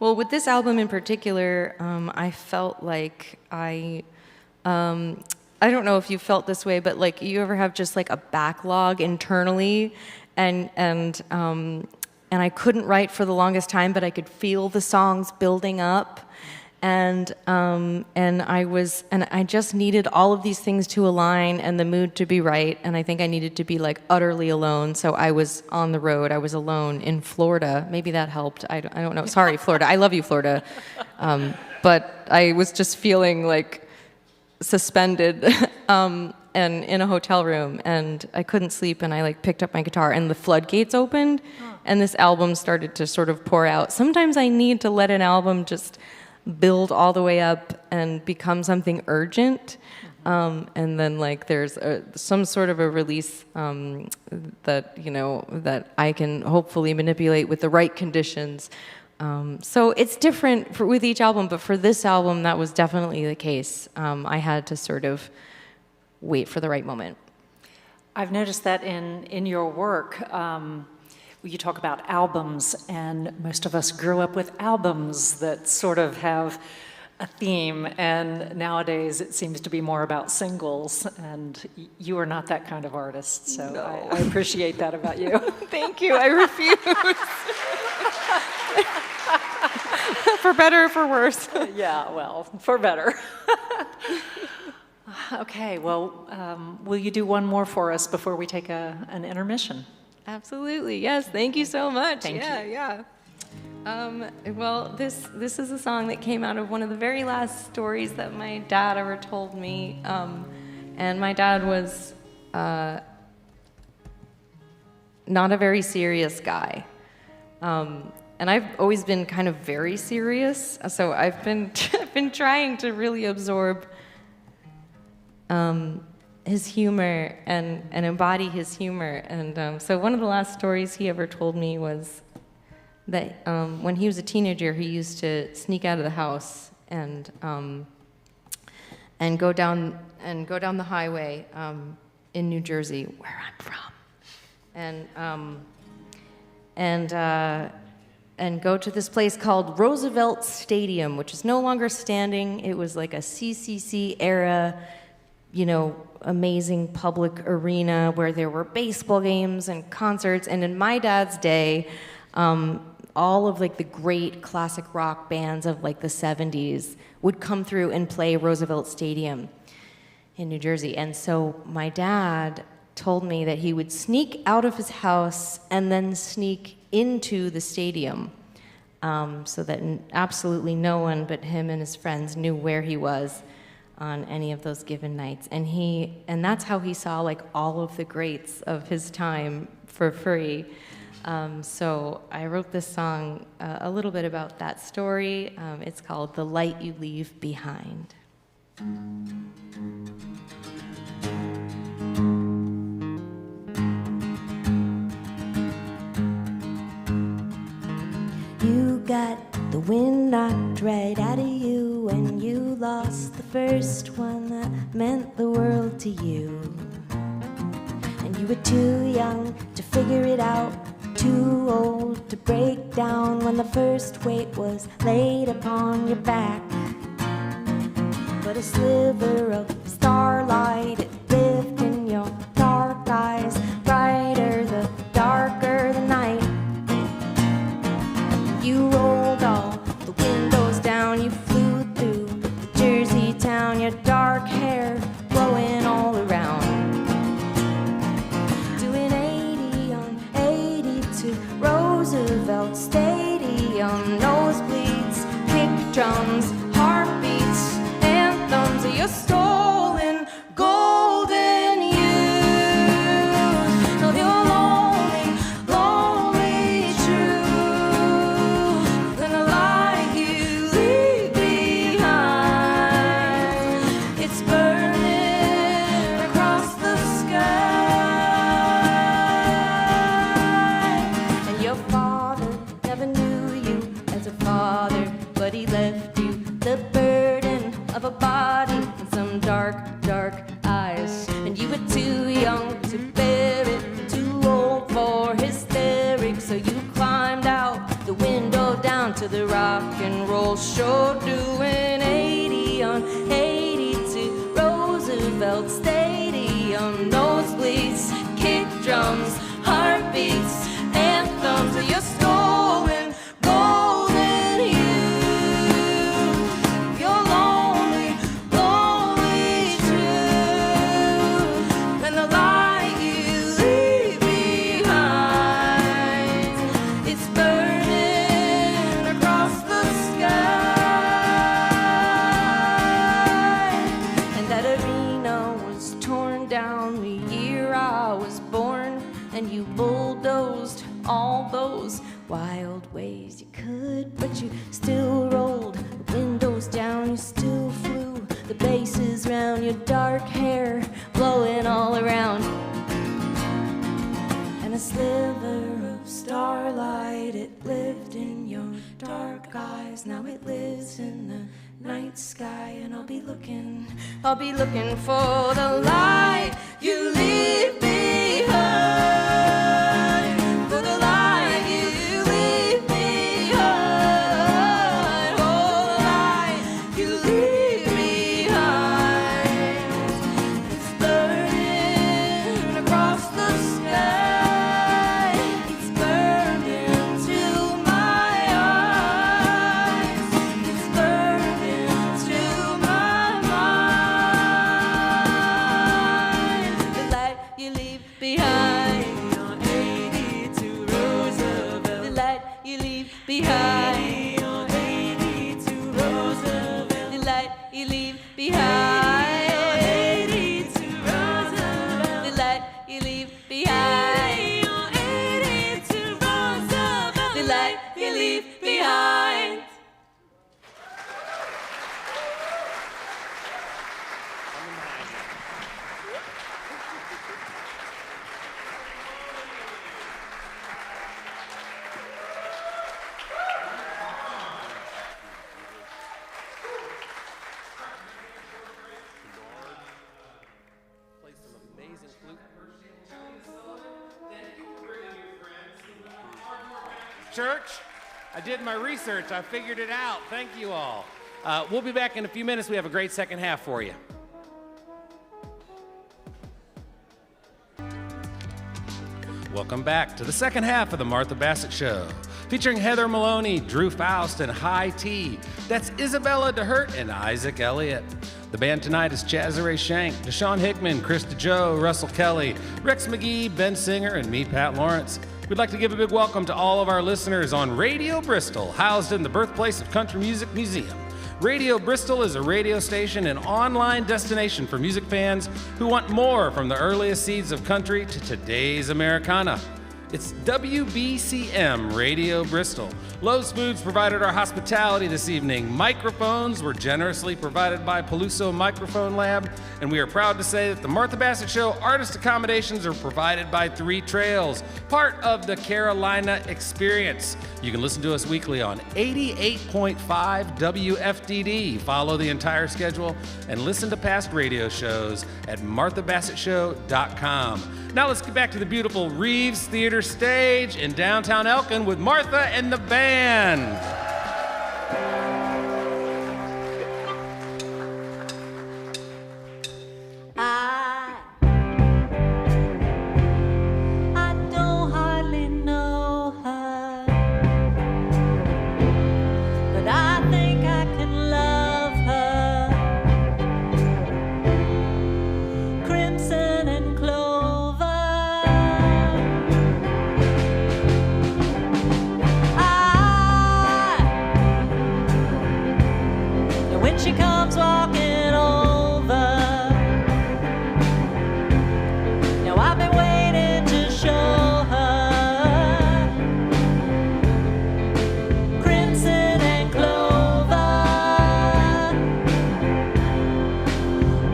Well, with this album in particular, I felt like I don't know if you felt this way, but like you ever have just like a backlog internally, and I couldn't write for the longest time, but I could feel the songs building up, and I just needed all of these things to align and the mood to be right, and I think I needed to be like utterly alone. So I was on the road. I was alone in Florida. Maybe that helped. I don't know. Sorry, Florida. I love you, Florida. But I was just feeling like suspended and in a hotel room, and I couldn't sleep, and I like picked up my guitar and the floodgates opened, and this album started to sort of pour out. Sometimes I need to let an album just build all the way up and become something urgent, and then like there's some sort of a release that that I can hopefully manipulate with the right conditions. So it's different with each album, but for this album, that was definitely the case. I had to sort of wait for the right moment. I've noticed that in your work, you talk about albums, and most of us grew up with albums that sort of have a theme, and nowadays it seems to be more about singles, and you are not that kind of artist, so No. I appreciate that about you. Thank you. I refuse. For better or for worse. Yeah, well, for better. Okay, well, will you do one more for us before we take an intermission? Absolutely. Yes. Thank you so much. Thank yeah, you. Yeah. Well, this is a song that came out of one of the very last stories that my dad ever told me. And my dad was not a very serious guy. And I've always been kind of very serious, so I've been trying to really absorb his humor and embody his humor. And so one of the last stories he ever told me was that when he was a teenager, he used to sneak out of the house and go down the highway in New Jersey, where I'm from, and go to this place called Roosevelt Stadium, which is no longer standing. It was like a CCC era, amazing public arena where there were baseball games and concerts. And in my dad's day, all of like the great classic rock bands of like the 70s would come through and play Roosevelt Stadium in New Jersey. And so my dad told me that he would sneak out of his house and then sneak into the stadium, so that absolutely no one but him and his friends knew where he was on any of those given nights. And that's how he saw like all of the greats of his time for free. So I wrote this song a little bit about that story. It's called "The Light You Leave Behind." You got the wind knocked right out of you when you lost the first one that meant the world to you. And you were too young to figure it out, too old to break down when the first weight was laid upon your back. But a sliver of starlight, it lived in your dark eyes, brighter the darker the night. You rolled all the windows down, you flew through the Jersey town, your dark hair blowing all around. Doing 80 on 80 to Roosevelt Stadium, nosebleeds, kick drums, heartbeats, anthems of your stolen golden youth. Of your lonely, lonely truth, and the light you leave behind, it's burning across the sky. And your father never knew you as a father, but he left you the burden of a body and some dark, dark eyes. And you were too young to bear it, too old for hysterics, so you climbed out the window down to the rock and roll show, doing 80 on 80 to Roosevelt Stadium, nosebleeds, kick drums, heartbeats, anthems of your stolen golden youth. Your lonely, lonely truth, and the light you leave behind, it's burning across the sky. And that arena was torn down the year I was born, and you bulldozed all those wild ways you could, but you still rolled the windows down, you still flew the bases round, your dark hair blowing all around. And a sliver of starlight, it lived in your dark eyes, now it lives in the night sky. And I'll be looking for the light you leave behind, for the light you leave behind, oh, the light you you leave behind. The light you leave behind. The light you leave behind. Church, I did my research. I figured it out. Thank you all. We'll be back in a few minutes. We have a great second half for you. Welcome back to the second half of the Martha Bassett Show, featuring Heather Maloney, Drew Foust, and High T. That's Isabella DeHurt and Isaac Elliott. The band tonight is Chazare Shank, Deshaun Hickman, Chris DeJoe, Russell Kelly, Rex McGee, Ben Singer, and me, Pat Lawrence. We'd like to give a big welcome to all of our listeners on Radio Bristol, housed in the birthplace of country music museum. Radio Bristol is a radio station and online destination for music fans who want more from the earliest seeds of country to today's Americana. It's WBCM Radio Bristol. Lowe's Foods provided our hospitality this evening. Microphones were generously provided by Peluso Microphone Lab, and we are proud to say that the Martha Bassett Show artist accommodations are provided by 3 Trails, part of the Carolina Experience. You can listen to us weekly on 88.5 WFDD. Follow the entire schedule and listen to past radio shows at marthabassettshow.com. Now let's get back to the beautiful Reeves Theater stage in downtown Elkin with Martha and the band. I don't hardly know her, but I think I can love her. Crimson and clover. When she comes walking over, now I've been waiting to show her. Crimson and clover,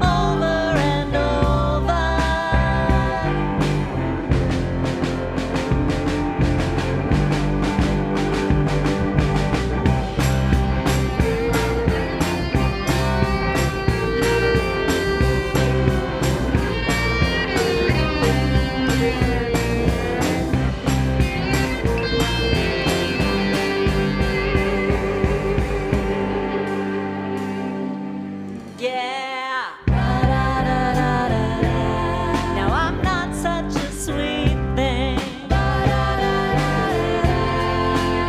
over and over. Yeah. Now I'm not such a sweet thing.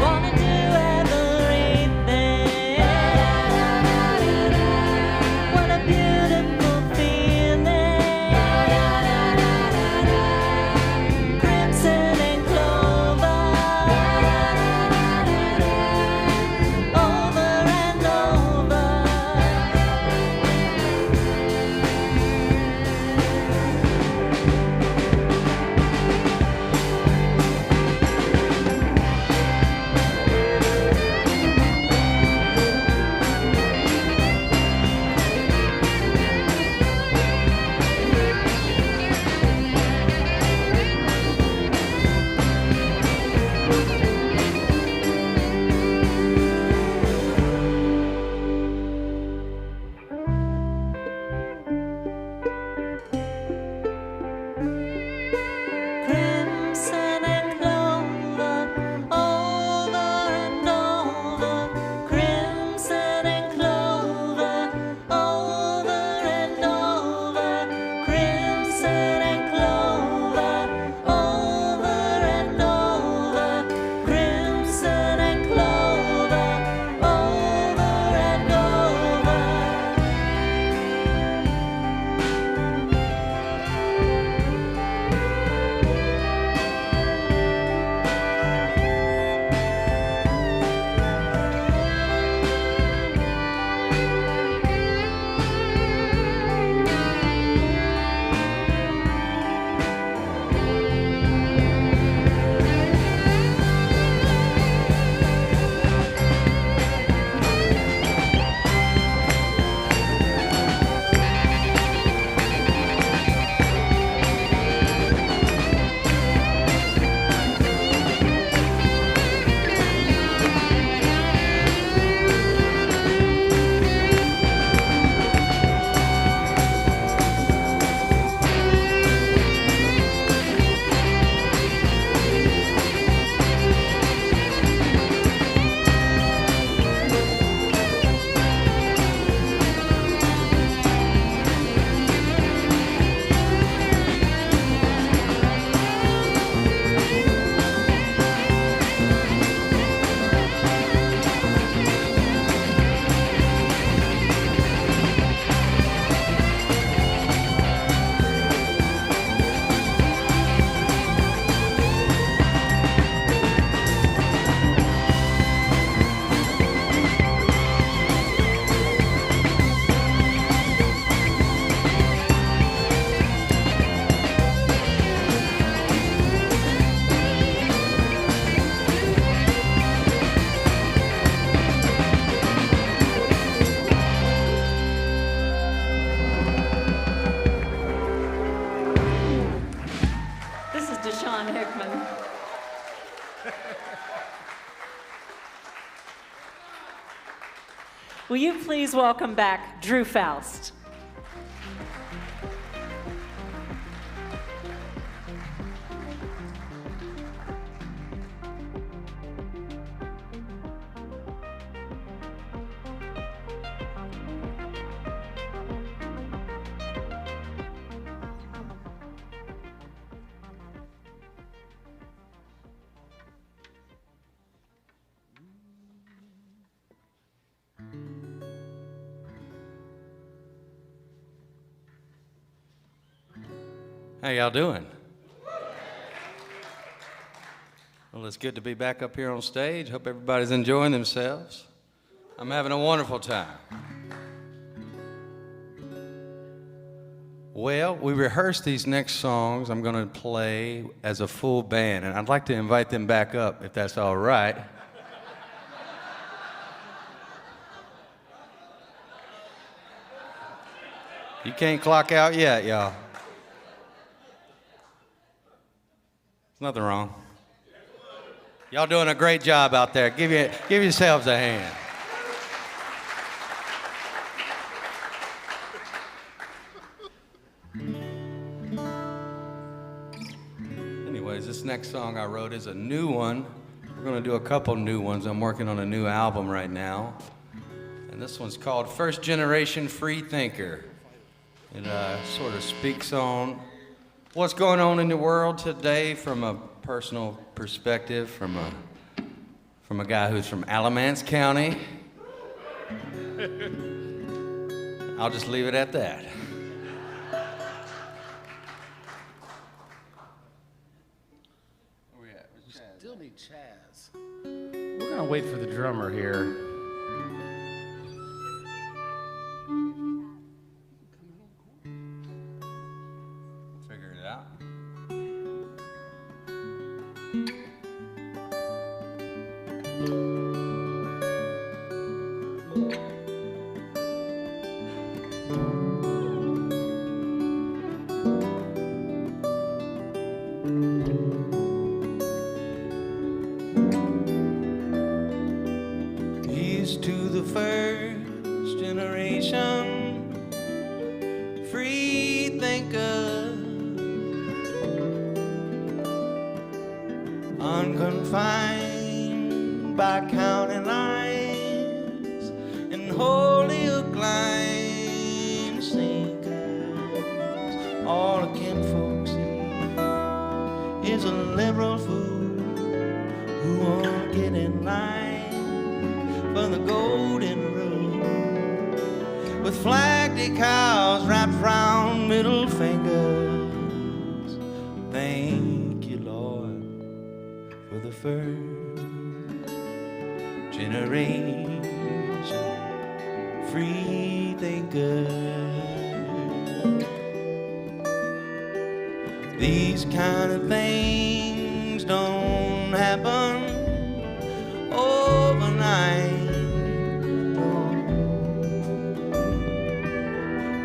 Wanna do everything. What a beautiful feeling. Crimson and clover, over and over. Will you please welcome back Drew Foust? How y'all doing? Well, it's good to be back up here on stage. Hope everybody's enjoying themselves. I'm having a wonderful time. Well, we rehearsed these next songs I'm going to play as a full band, and I'd like to invite them back up, if that's all right. You can't clock out yet, y'all. Nothing wrong. Y'all doing a great job out there. Give yourselves a hand. Anyways, this next song I wrote is a new one. We're going to do a couple new ones. I'm working on a new album right now. And this one's called First Generation Free Thinker. It sort of speaks on what's going on in the world today from a personal perspective, from a guy who's from Alamance County. I'll just leave it at that. Where we at? We still need Chaz. We're gonna wait for the drummer here. Here's to the first generation free thinker, unconfined by county lines and holy acclaim seekers. All the kinfolk see is a liberal fool who won't get in line for the golden rule, with flag decals wrapped round middle fingers. Thank you, Lord, for the first generation free thinker. These kind of things don't happen overnight.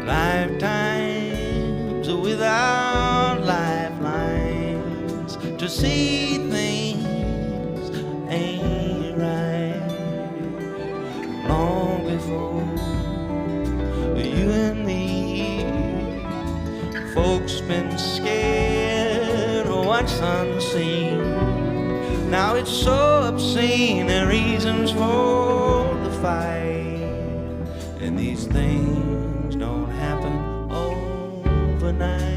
Lifetimes without lifelines to see things ain't right. Long before you and me, folks been scared of what's unseen. Now it's so obscene, the reasons for the fight, and these things don't happen overnight.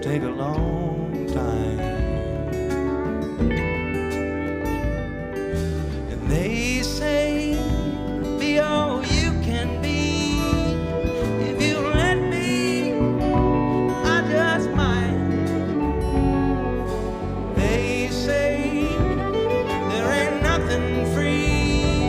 Take a long time. And they say, be all you can be. If you let me, I just might. They say there ain't nothing free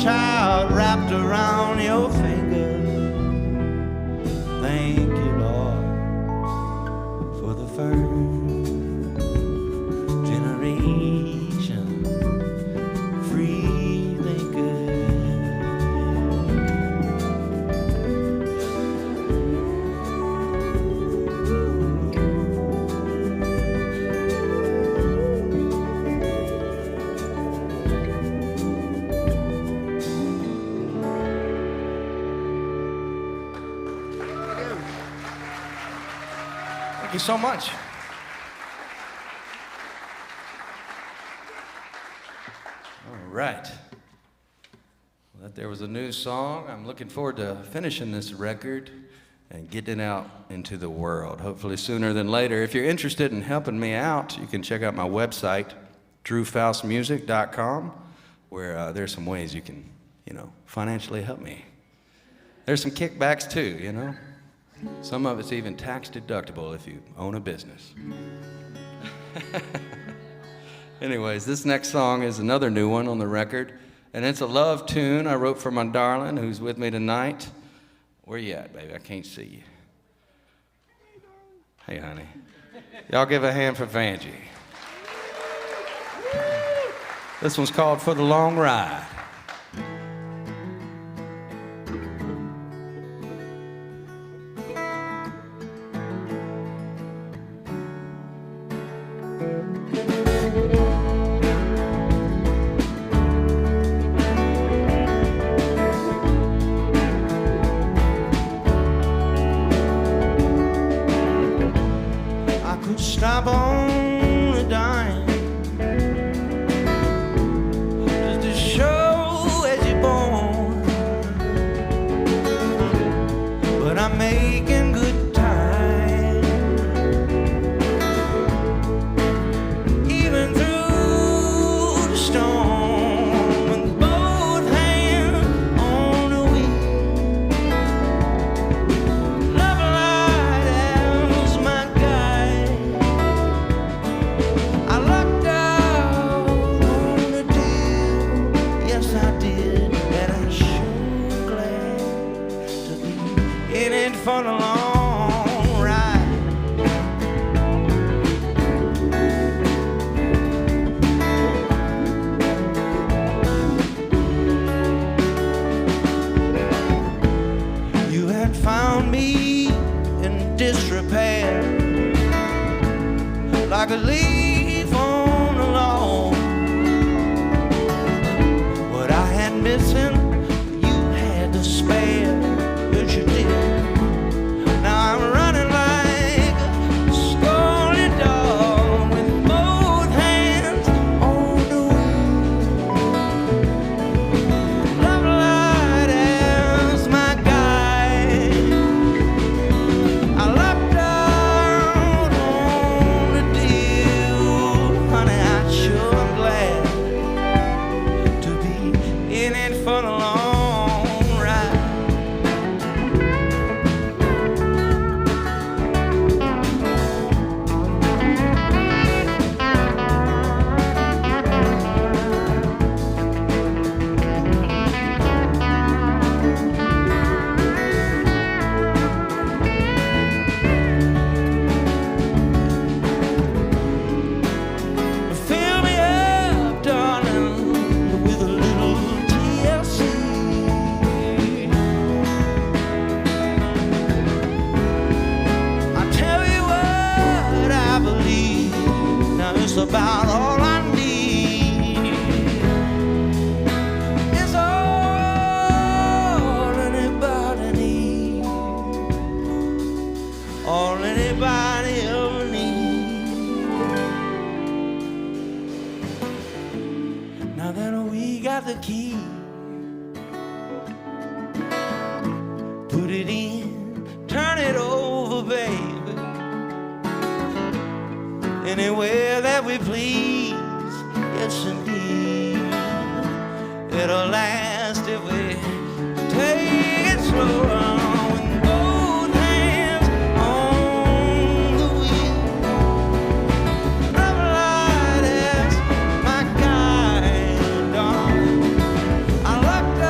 child wrapped around your finger. Thank you, Lord, for the first generation free thinkers. Thank you so much. All right. Well, that there was a new song. I'm looking forward to finishing this record and getting out into the world, hopefully sooner than later. If you're interested in helping me out, you can check out my website, drewfaustmusic.com, where there's some ways you can, financially help me. There's some kickbacks too, Some of it's even tax deductible if you own a business. Anyways, this next song is another new one on the record, and it's a love tune I wrote for my darling who's with me tonight. Where you at, baby? I can't see you. Hey, honey. Y'all give a hand for Vanjie. This one's called For the Long Ride. Stop on a dime just to show as you're born, but I'm making good time even through the storm with both hands on the wheel. Love light as my guide. I lucked out on the deal, yes I did, and I'm sure glad to be in it for the long ride. You had found me in disrepair, like a leaf on the lawn. What I had missing, you had to spare. Yes, you did. Now I'm running like a scolded dog with both hands on the wheel. Love light as my guide. I lucked out on the deal, honey. I sure am glad to be in it for the long ride. Fill me up, darling, with a little TLC. I tell you what I believe, now it's about all I need. It's all anybody needs, all anybody ever needs. Now that we got the key, put it in, turn it over, baby, anywhere that we please. Yes, indeed, it'll last if we take it slow. With both hands on the wheel. Love light as my guide, darling. I lucked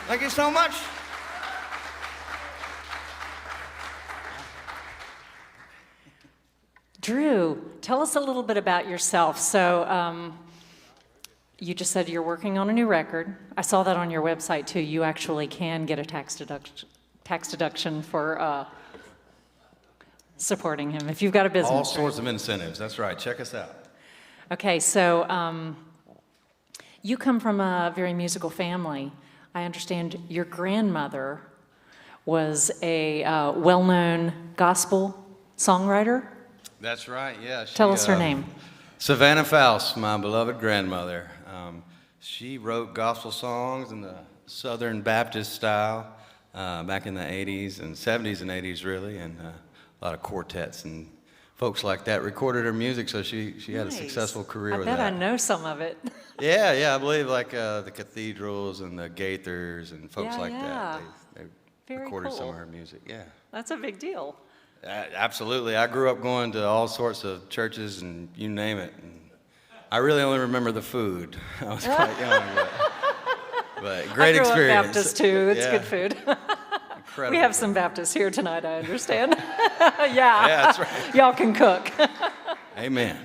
Thank you so much. Drew, tell us a little bit about yourself. So, you just said you're working on a new record. I saw that on your website too. You actually can get a tax deduction for supporting him if you've got a business. All sorts of incentives. That's right. Check us out. Okay, so you come from a very musical family. I understand your grandmother was a well-known gospel songwriter. That's right, yeah. Tell us her name. Savannah Foust, my beloved grandmother. She wrote gospel songs in the Southern Baptist style back in the 80s and 70s and 80s, really, and a lot of quartets and folks like that recorded her music, so she had a successful career with that. I bet I know some of it. Yeah, I believe like the Cathedrals and the Gaithers and folks like that. They Very recorded cool. some of her music, yeah. That's a big deal. Absolutely. I grew up going to all sorts of churches and you name it. And I really only remember the food. I was quite young, but great experience. I grew up Baptist too. It's Yeah. good food. Incredible. We have some Baptists here tonight, I understand. Yeah, that's right. Y'all can cook. Amen.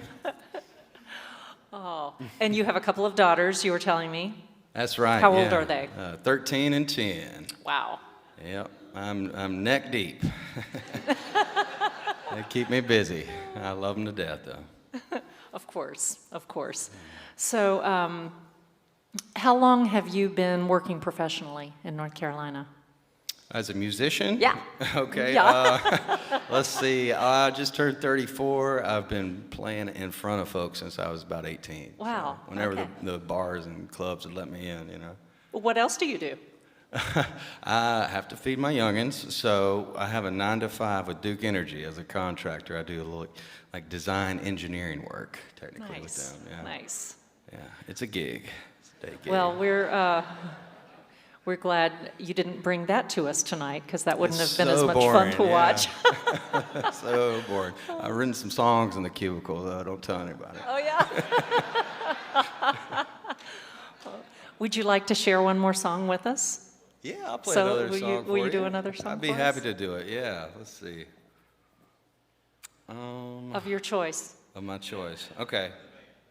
Oh, and you have a couple of daughters, you were telling me. That's right. How old are they? 13 and 10. Wow. Yep. I'm neck deep. They keep me busy. I love them to death, though. Of course. So, how long have you been working professionally in North Carolina? As a musician? Yeah. Okay. Yeah. Let's see. I just turned 34. I've been playing in front of folks since I was about 18. Wow. So whenever okay. the bars and clubs would let me in, you know. What else do you do? I have to feed my youngins, so I have a 9-to-5 with Duke Energy as a contractor. I do a little like design engineering work technically with them. Yeah. Nice. Yeah, it's a gig. It's a day gig. Well, we're glad you didn't bring that to us tonight because that wouldn't have been as much fun to watch. So boring. I've written some songs in the cubicle, though. Don't tell anybody. Oh, yeah? Would you like to share one more song with us? Yeah, I'll play So, another will song you- for will you do another song I'd be for happy us? to do it, yeah. Let's see. Of your choice. Of my choice. Okay,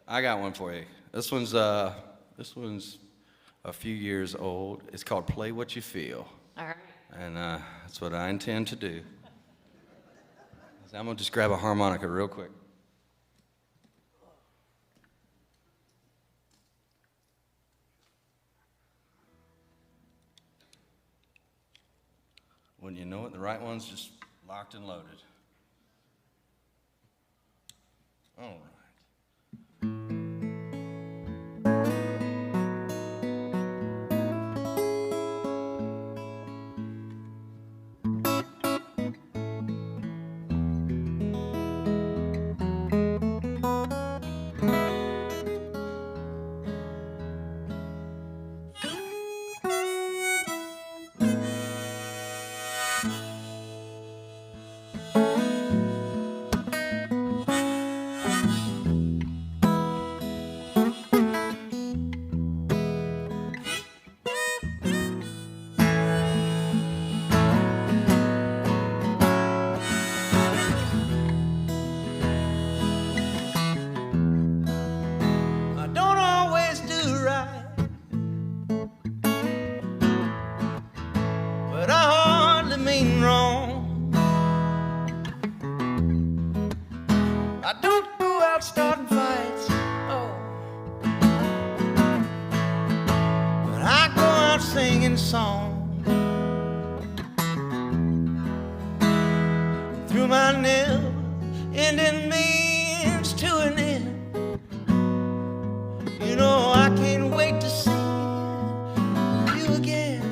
I got one for you. This one's a few years old. It's called Play What You Feel. All right. And that's what I intend to do. So I'm gonna just grab a harmonica real quick. When you know it, the right one's just locked and loaded. All right. I don't always do right, but I hardly mean wrong. I don't go out starting fights, oh, but I go out singing songs. Through my never-ending means to an end. You know I can't wait to see you again.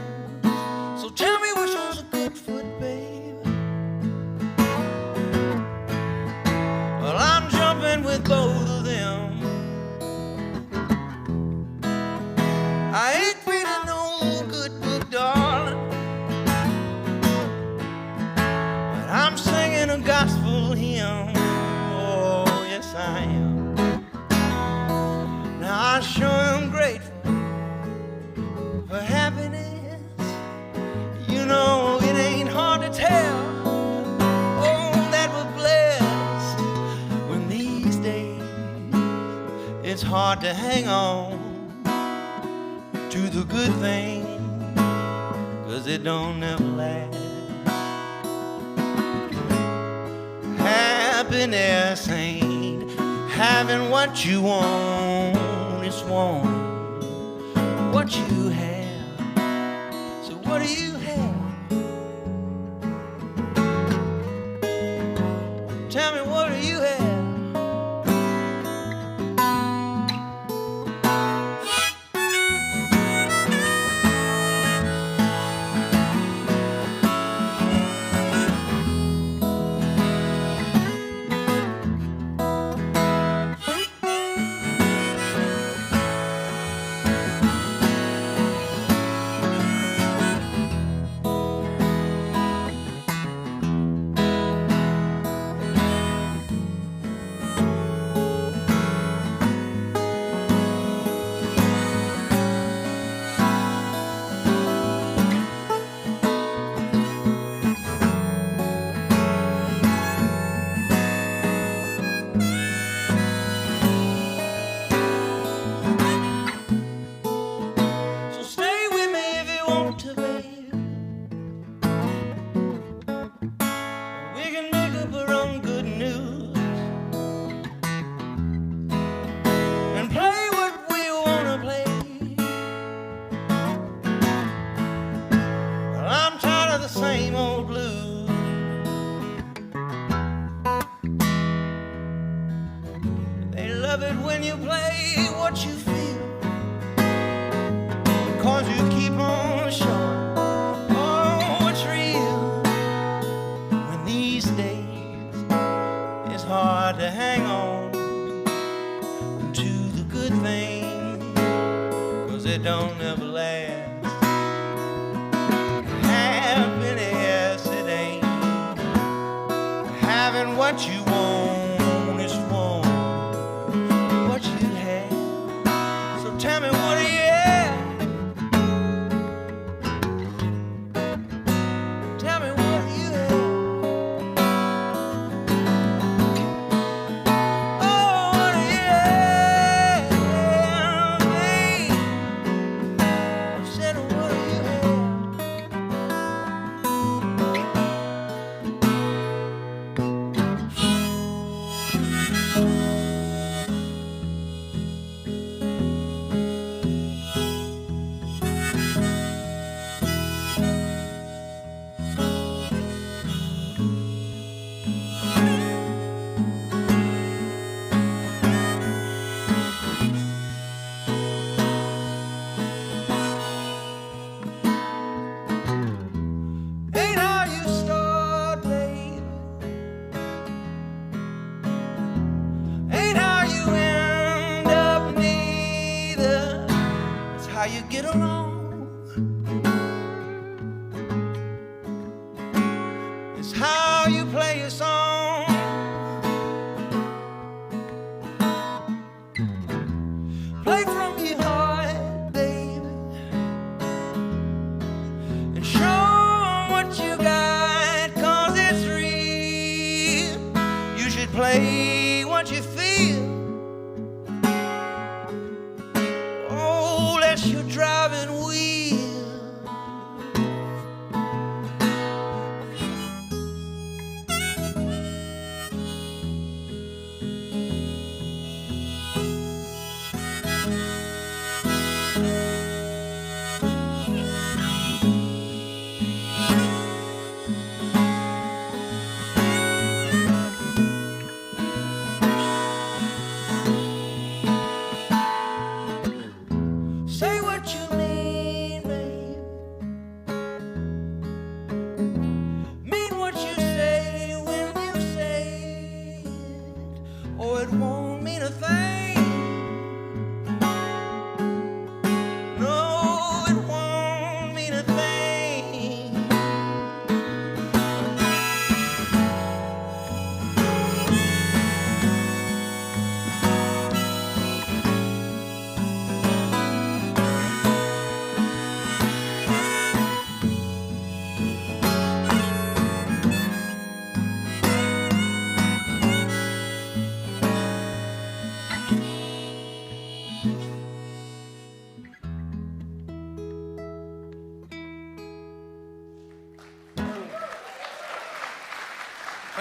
So tell me which one's a good foot, babe. Well, I'm jumping with both of them. I ain't reading no good book, darling, but I'm singing a gospel hymn. Oh, yes I am. Now I sure am grateful for happiness hard to hang on to the good thing, 'cause it don't never last. Happiness ain't having what you want, it's wanting what you have. So what do you have? Tell me, what do you have?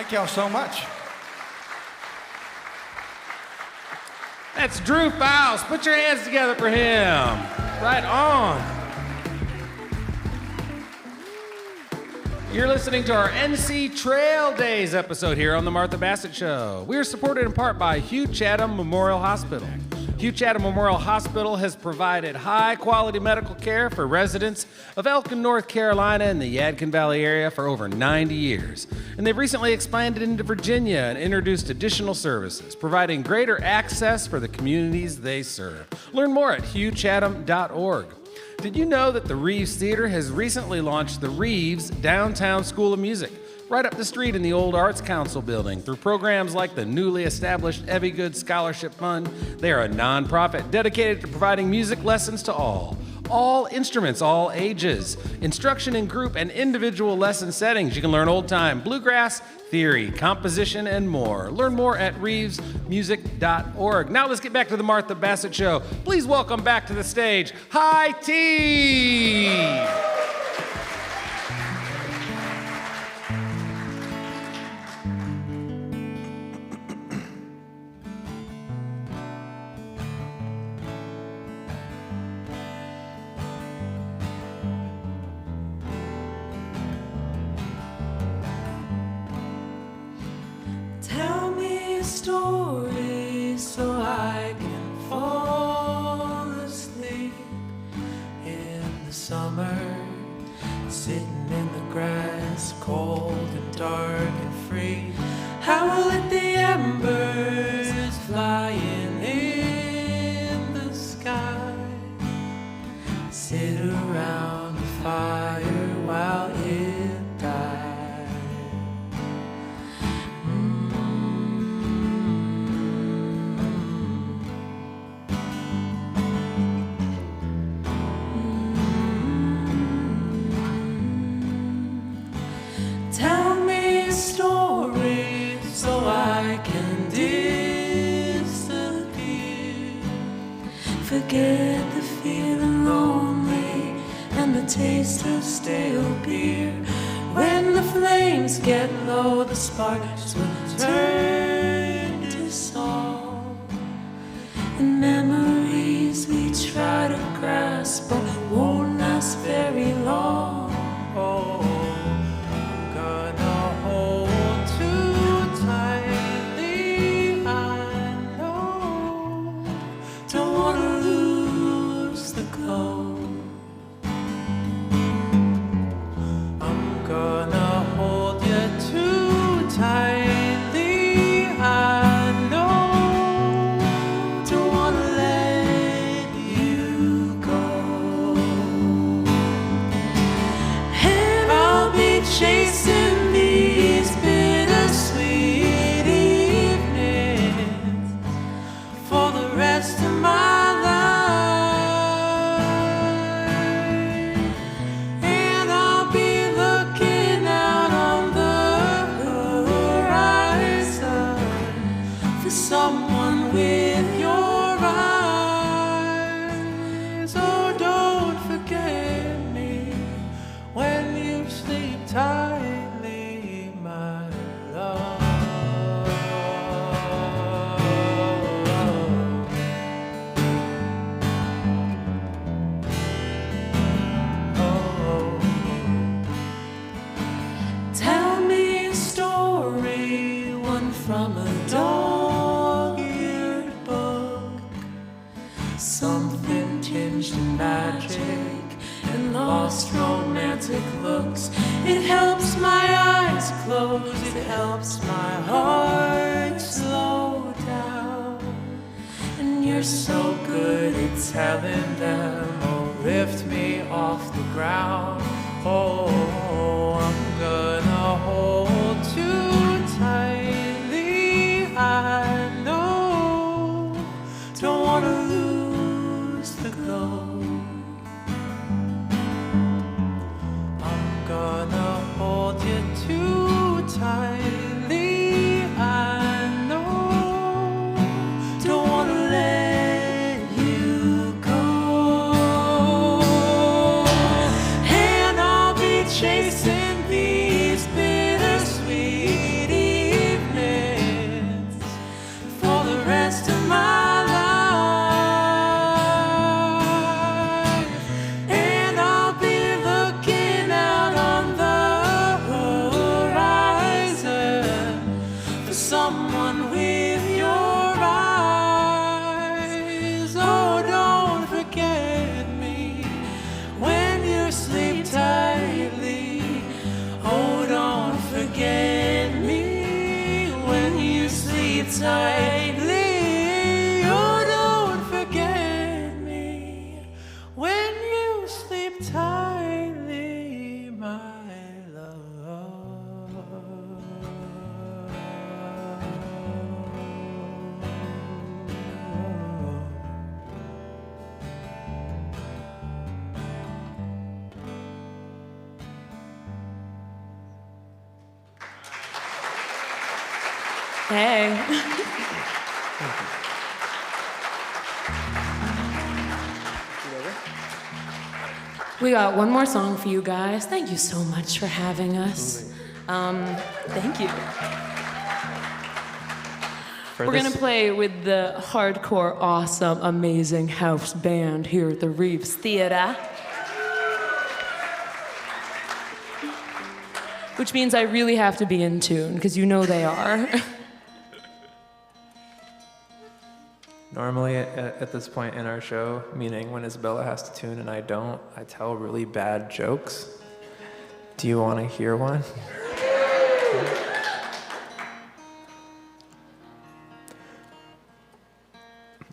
Thank y'all so much. That's Drew Foust. Put your hands together for him. Right on. You're listening to our NC Trail Days episode here on the Martha Bassett Show. We are supported in part by Hugh Chatham Memorial Hospital. Hugh Chatham Memorial Hospital has provided high-quality medical care for residents of Elkin, North Carolina and the Yadkin Valley area for over 90 years. And they've recently expanded into Virginia and introduced additional services, providing greater access for the communities they serve. Learn more at hughchatham.org. Did you know that the Reeves Theater has recently launched the Reeves Downtown School of Music, right up the street in the old Arts Council building? Through programs like the newly established Evie Good Scholarship Fund, they are a nonprofit dedicated to providing music lessons to all instruments, all ages, instruction in group and individual lesson settings. You can learn old-time bluegrass, theory, composition, and more. Learn more at reevesmusic.org. Now let's get back to the Martha Bassett Show. Please welcome back to the stage, High Tea! Story so I can fall asleep in the summer, sitting in the grass, cold and dark and free. How will let the embers flying in the sky sit around the fire while it dies? So I can disappear, forget the feeling lonely and the taste of stale beer. When the flames get low, the sparks will turn to song, and memories we try to grasp but won't last very long. Oh, chasing these bittersweet evenings for the rest of my life, and I'll be looking out on the horizon for someone with your eyes. Oh, don't forget me when you sleep tightly, my love. Oh. Tell me a story, one from a dog-eared book, something tinged in magic and lost romantic looks. It helps my eyes close, it helps my heart slow down. And you're so good at telling them, oh, lift me off the ground. Oh, I'm gonna hold you tightly, I know. Don't wanna lose the glow. Gonna hold you too tightly, I know. Don't wanna let you go. And I'll be Hey. We got one more song for you guys. Thank you so much for having us. Thank you. We're gonna play with the hardcore, awesome, amazing house band here at the Reeves Theater. Which means I really have to be in tune, because you know they are. Normally, at this point in our show, meaning when Isabella has to tune and I don't, I tell really bad jokes. Do you want to hear one?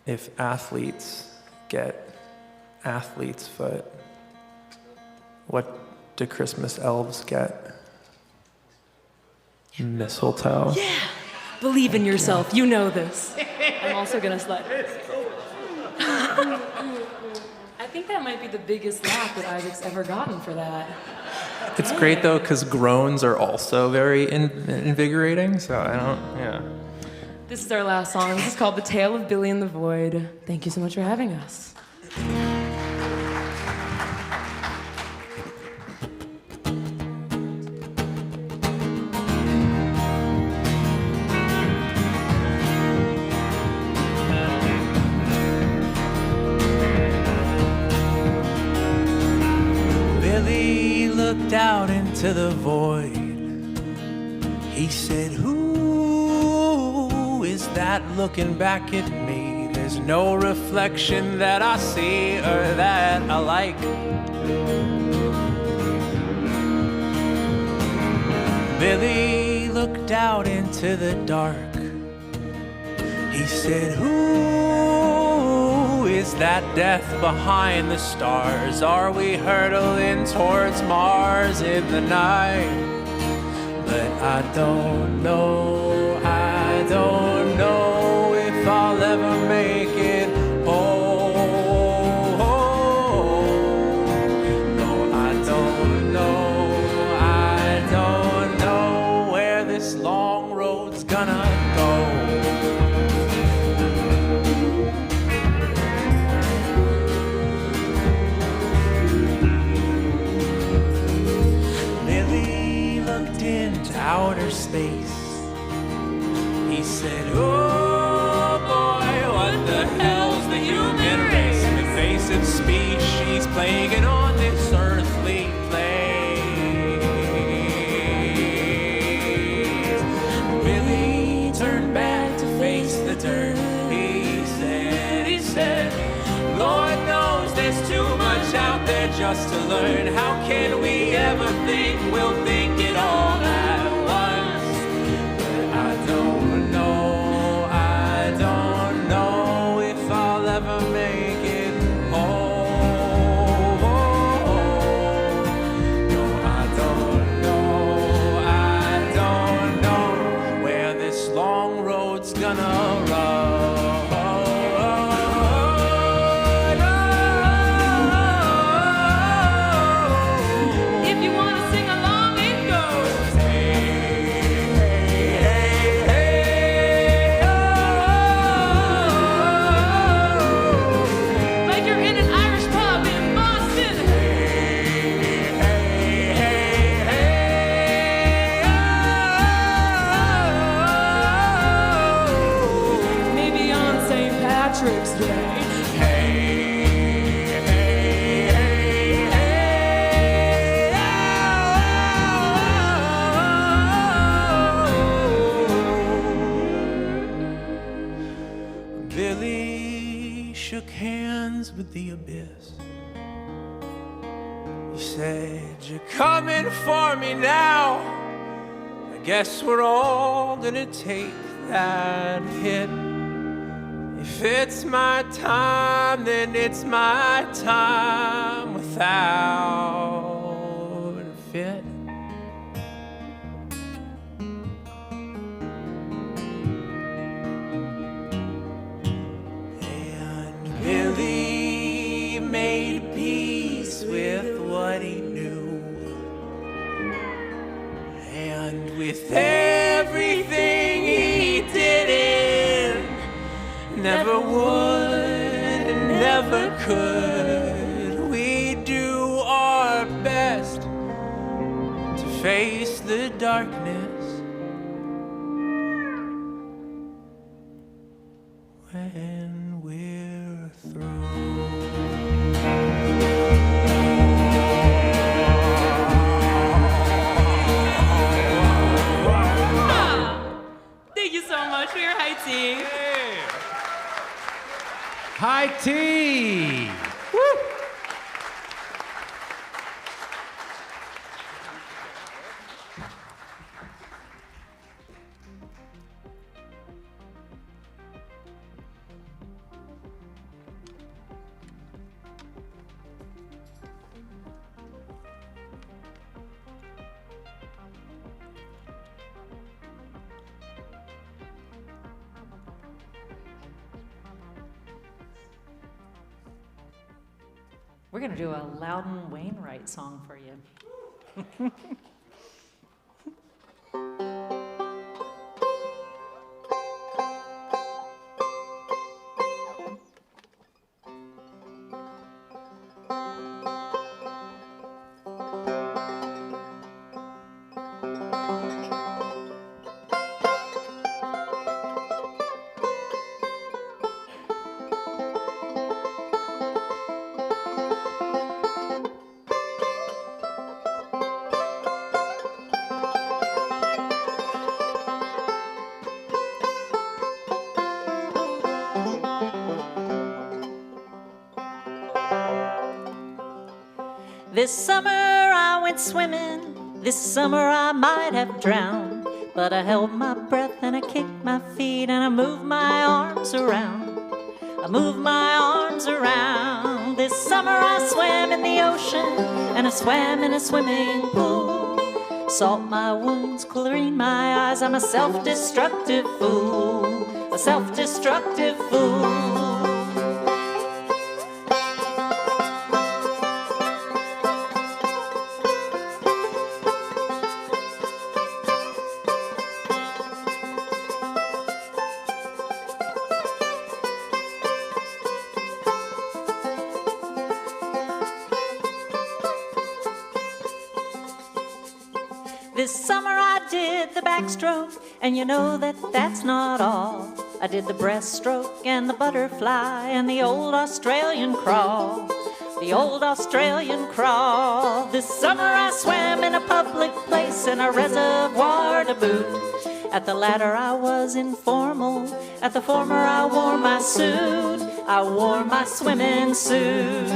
If athletes get athlete's foot, what do Christmas elves get? Mistletoe. Yeah! Believe in yourself, you know this. I'm also gonna slide. I think that might be the biggest laugh that Isaac's ever gotten for that. It's great though, because groans are also very invigorating, so I don't, yeah. This is our last song. This is called The Tale of Billy and the Void. Thank you so much for having us. Billy looked out into the void. He said, "Who is that looking back at me? There's no reflection that I see or that I like." Billy looked out into the dark. He said, "Who is that death behind the stars? Are we hurtling towards Mars in the night?" But I don't know if I'll ever make it home. No, I don't know where this long road's gonna go. Billy looked into outer space. He said, "Oh boy, what the hell's the human race? In the face of species plaguing on this earthly place." Billy turned back to face the dirt. He said, "Lord knows there's too much out there just to learn. How can we ever think we'll think it all at once?" But I don't know if I'll ever make it home. No, I don't know where this long road's gonna run. If you want to sing along, it goes. Like you're in an Irish pub in Boston. Maybe on St. Patrick's Day. Billy shook hands with the abyss. He said, "You're coming for me now. I guess we're all gonna take that hit. If it's my time, then it's my time without a fit." Billy made peace with what he knew, and with everything he did. could we do our best to face the darkness when we're through? Thank you so much for your high tea. High tea! Woo! We're going to do a Loudon Wainwright song for you. This summer I went swimming, this summer I might have drowned, but I held my breath and I kicked my feet and I moved my arms around. I moved my arms around. This summer I swam in the ocean and I swam in a swimming pool. Salt my wounds, chlorine my eyes, I'm a self-destructive fool, a self-destructive fool. This summer I did the backstroke, and you know that that's not all. I did the breaststroke and the butterfly and the old Australian crawl. The old Australian crawl. This summer I swam in a public place in a reservoir to boot. At the latter I was informal, at the former I wore my suit. I wore my swimming suit.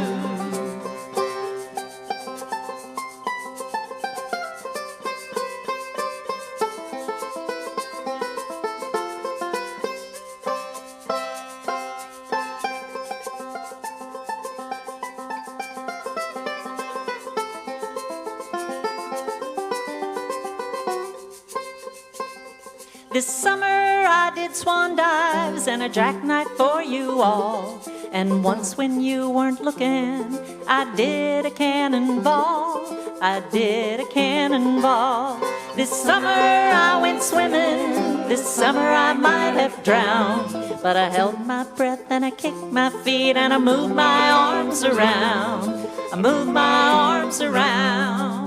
This summer I did swan dives and a jackknife for you all. And once when you weren't looking, I did a cannonball. I did a cannonball. This summer I went swimming, this summer I might have drowned, but I held my breath and I kicked my feet and I moved my arms around. I moved my arms around.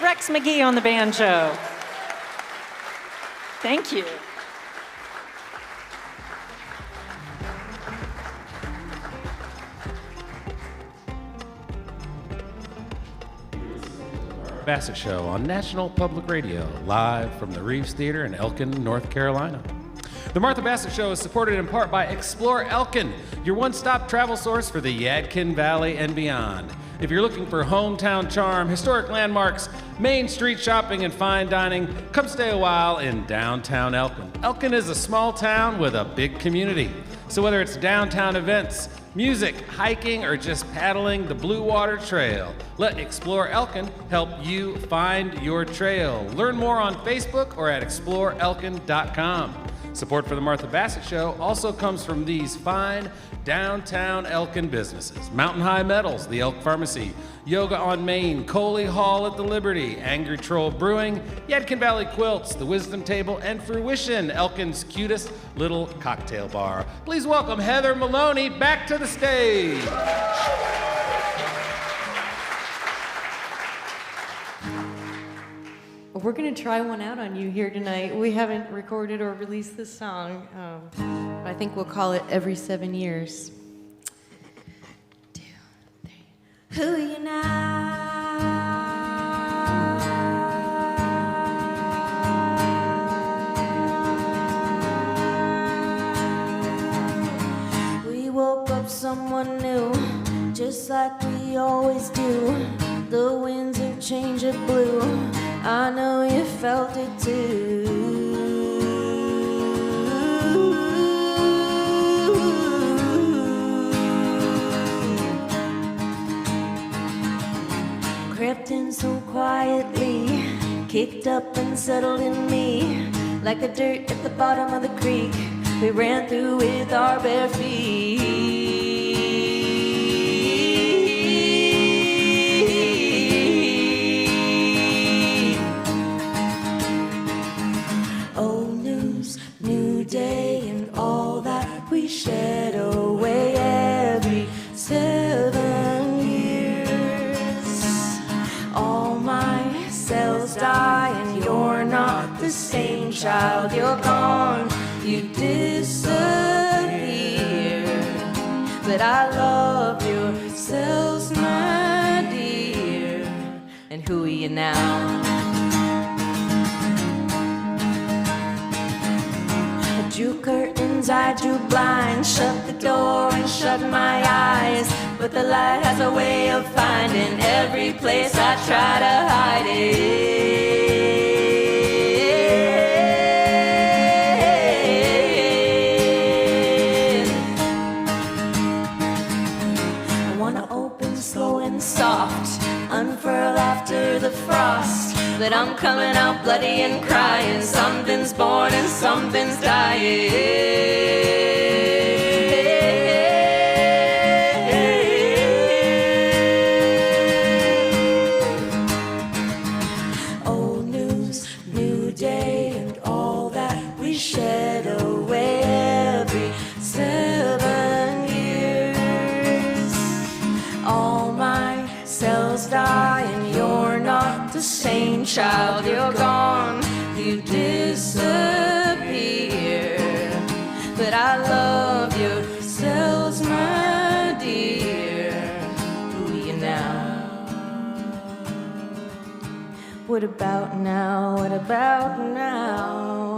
Rex McGee on the banjo. Thank you. Bassett Show on National Public Radio, live from the Reeves Theater in Elkin, North Carolina. The Martha Bassett Show is supported in part by Explore Elkin, your one-stop travel source for the Yadkin Valley and beyond. If you're looking for hometown charm, historic landmarks, Main Street shopping, and fine dining, come stay a while in downtown Elkin. Elkin is a small town with a big community. So whether it's downtown events, music, hiking, or just paddling the Blue Water Trail, let Explore Elkin help you find your trail. Learn more on Facebook or at exploreelkin.com. Support for the Martha Bassett Show also comes from these fine downtown Elkin businesses: Mountain High Metals, the Elk Pharmacy, Yoga on Main, Coley Hall at the Liberty, Angry Troll Brewing, Yadkin Valley Quilts, the Wisdom Table, and Fruition, Elkin's cutest little cocktail bar. Please welcome Heather Maloney back to the stage. We're going to try one out on you here tonight. We haven't recorded or released this song. I think we'll call it Every 7 Years. 2, 3. Who are you now? We woke up someone new, just like we always do. The winds of change of blue, I know you felt it too. Crept in so quietly, kicked up and settled in me. Like the dirt at the bottom of the creek, we ran through with our bare feet. Day and all that we shed away every 7 years. All my cells die and you're not the same child. You're gone, you disappear. But I love your cells, my dear. And who are you now? Drew curtains, I drew blinds, shut the door and shut my eyes. But the light has a way of finding every place I try to hide it. I wanna open slow and soft, unfurl after the frost. But I'm coming out bloody and crying. Something's born and something's dying. Old news, new day, and all that we shed away every 7 years. All my cells die and you're not the same child. You're gone, you disappear. But I love your cells, my dear. Who are you now? What about now? What about now?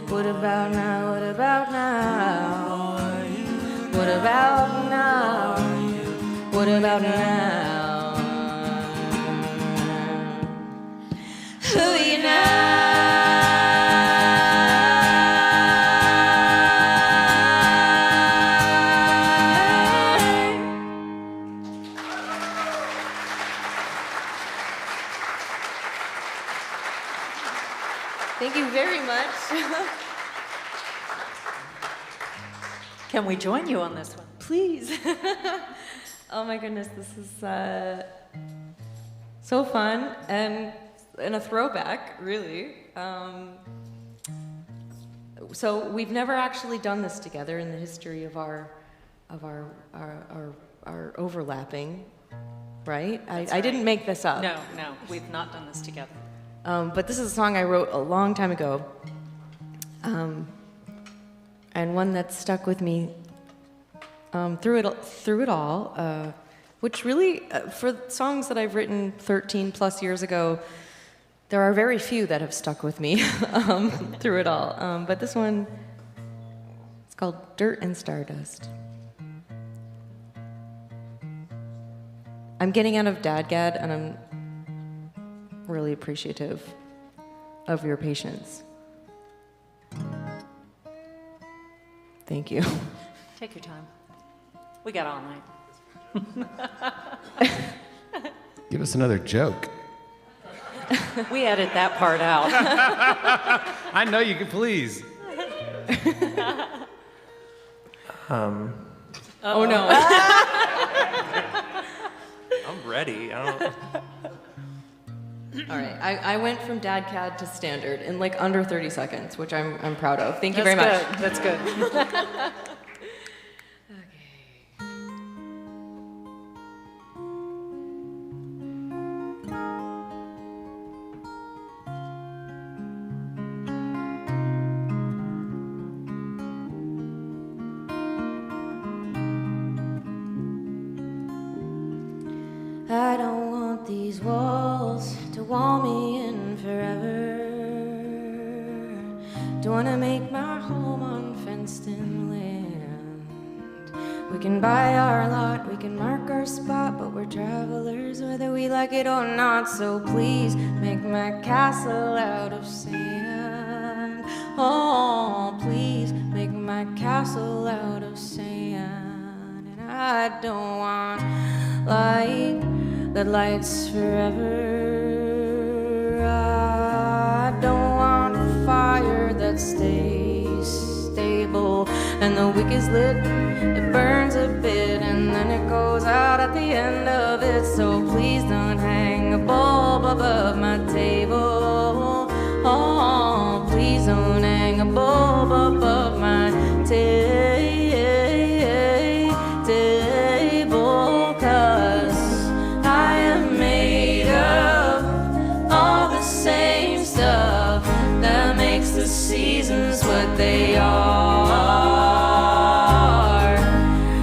What about now? What about now? What about now? What about now? Who are you now? Thank you very much. Can we join you on this one? Please. Oh my goodness, this is so fun and a throwback, really. So we've never actually done this together in the history of our overlapping, right? I didn't make this up. No, we've not done this together. But this is a song I wrote a long time ago, and one that stuck with me through it all, which really, for songs that I've written 13 plus years ago, there are very few that have stuck with me through it all. But this one, it's called Dirt and Stardust. I'm getting out of Dadgad, and I'm really appreciative of your patience. Thank you. Take your time. We got all night. Give us another joke. We edit that part out. I know you can, please. Oh no. I'm ready. I don't. All right, I went from dad cad to standard in like under 30 seconds, which I'm proud of. Thank you very much. That's good. I don't want these walls to wall me in forever. Don't wanna make my home on fenced-in land. We can buy our lot, we can mark our spot, but we're travelers whether we like it or not. So please make my castle out of sand. Oh, please make my castle out of sand. And I don't want light that lights forever. I don't want a fire that stays stable. And the wick is lit, it burns a bit, and then it goes out at the end of it. So please don't hang a bulb above my table. Oh, please don't hang a bulb above my table, 'cause I am made of all the same stuff that makes the seasons what they are.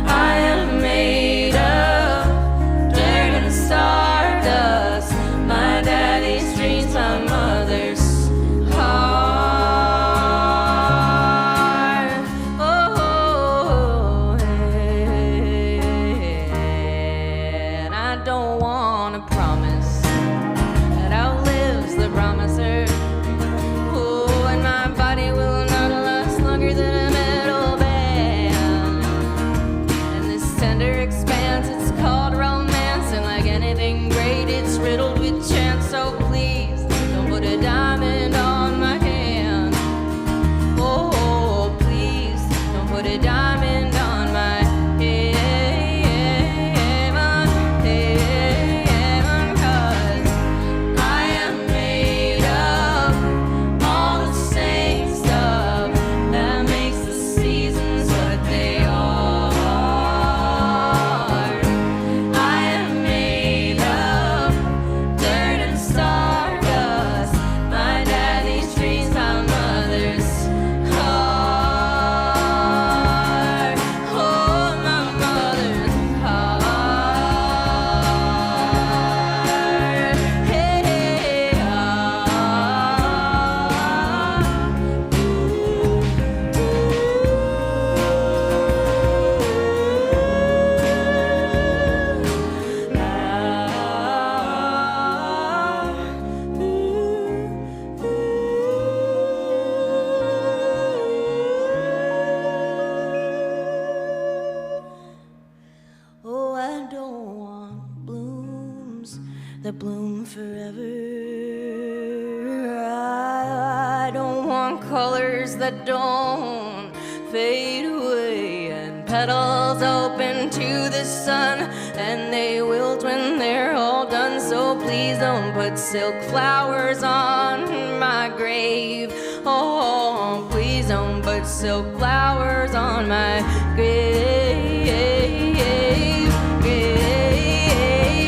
I am made of dirt and stardust, my daddy's dreams, my mother's heart. Oh, and I don't want a promise that outlives the promiser. Oh, and my body will not last longer than a metal band. And this tender expanse, it's called romance, and like anything great, it's riddled with chance. So please don't put a diamond on my hand. Oh, please don't put a diamond on my head. 'Cause I am made of all the same stuff that makes the seasons what they are. I am made of dirt and stardust, my daddy's dreams, my mother's heart. Oh, my mother's heart. Hey, oh, I don't want blooms that bloom forever. I don't want colors that don't fade away, and petals open to the sun, and they wilt when they're all done. So please don't put silk flowers on my grave. Oh, please don't put silk flowers on my grave.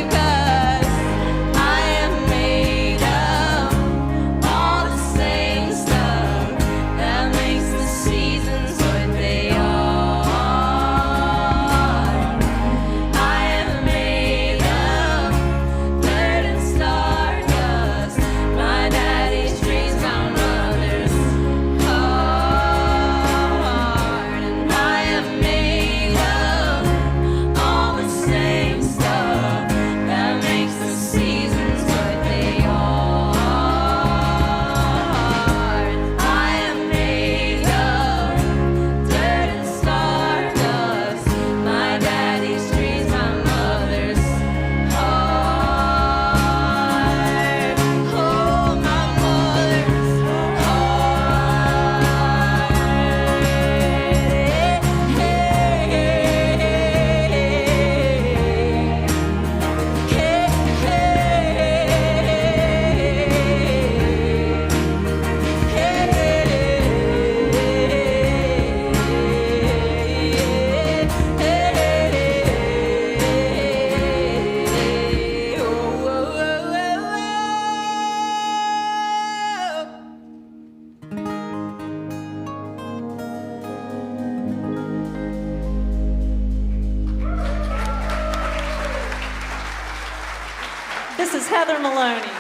'Cause I am made of all the same stuff that makes the seasons what they are. I am made of dirt and stardust, my daddy's dreams, my mother's heart. And I am made Heather Maloney.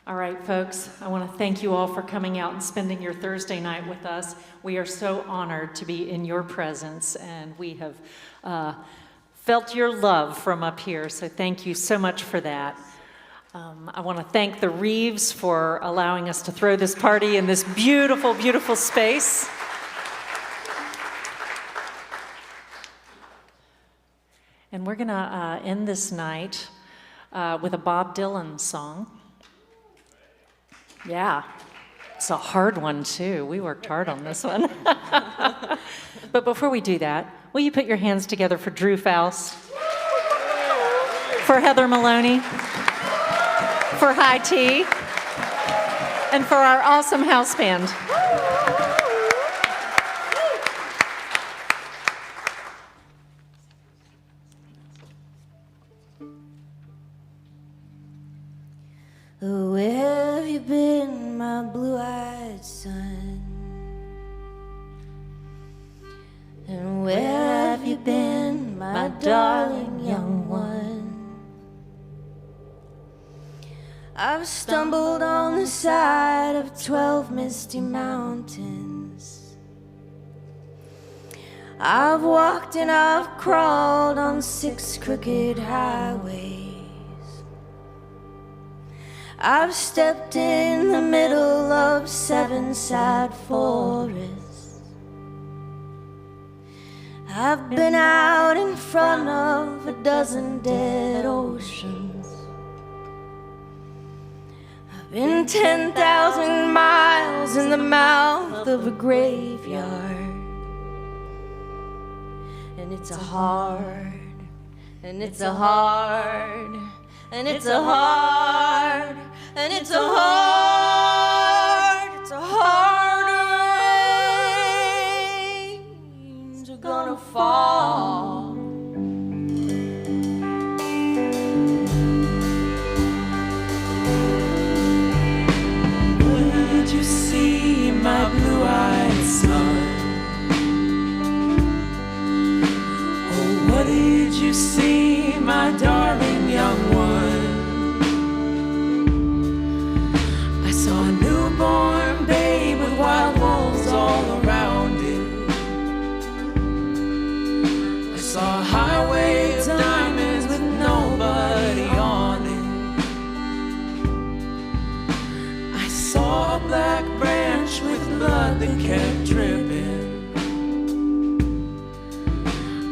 All right, folks, I want to thank you all for coming out and spending your Thursday night with us. We are so honored to be in your presence, and we have felt your love from up here, so thank you so much for that. I want to thank the Reeves for allowing us to throw this party in this beautiful, beautiful space. And we're going to end this night with a Bob Dylan song. Yeah, it's a hard one, too. We worked hard on this one. But before we do that, will you put your hands together for Drew Foust, for Heather Maloney, for High Tea, and for our awesome house band. Where have you been, my blue-eyed son? And where have you been, my darling young one? I've stumbled on the side of 12 misty mountains. I've walked and I've crawled on 6 crooked highways. I've stepped in the middle of 7 sad forests. I've been out in front of a dozen dead oceans. I've been 10,000 miles in the mouth of a graveyard. And it's a hard, and it's a hard, and it's a hard, and it's a hard, it's a hard rains are gonna fall. Would you see my blue-eyed son? Oh, what did you see, my darling young one? I saw a newborn babe with wild wolves all around it. I saw a highway of diamonds with nobody on it. I saw a black branch with blood that kept dripping.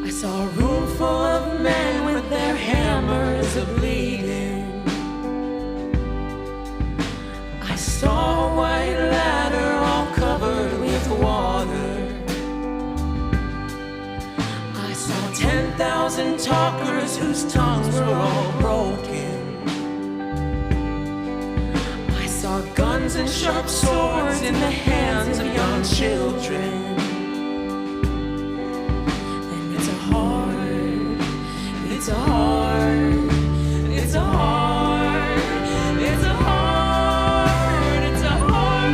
I saw a room full of men with their hammers a-bleeding. I saw a white ladder all covered with water. I saw 10,000 talkers whose tongues were all broken. I saw guns and sharp swords in the hands of young children. And it's a hard, it's a hard, it's a hard, it's a hard, it's a hard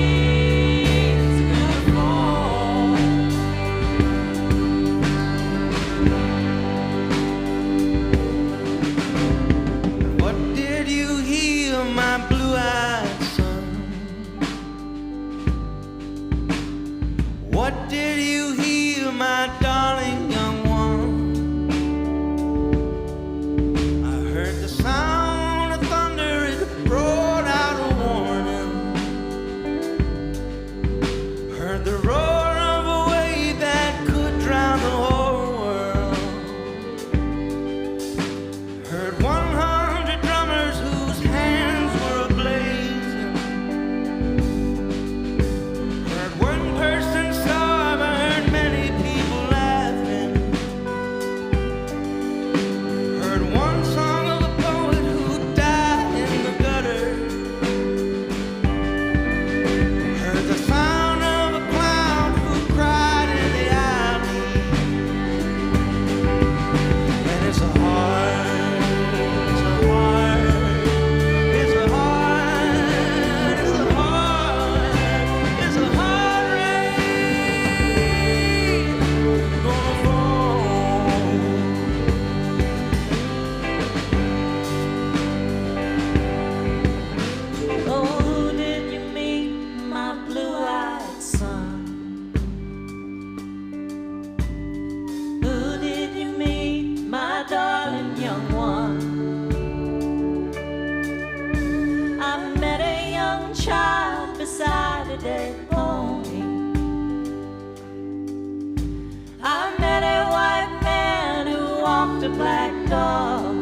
rain's gonna fall. What did you hear, my blue-eyed son? and all.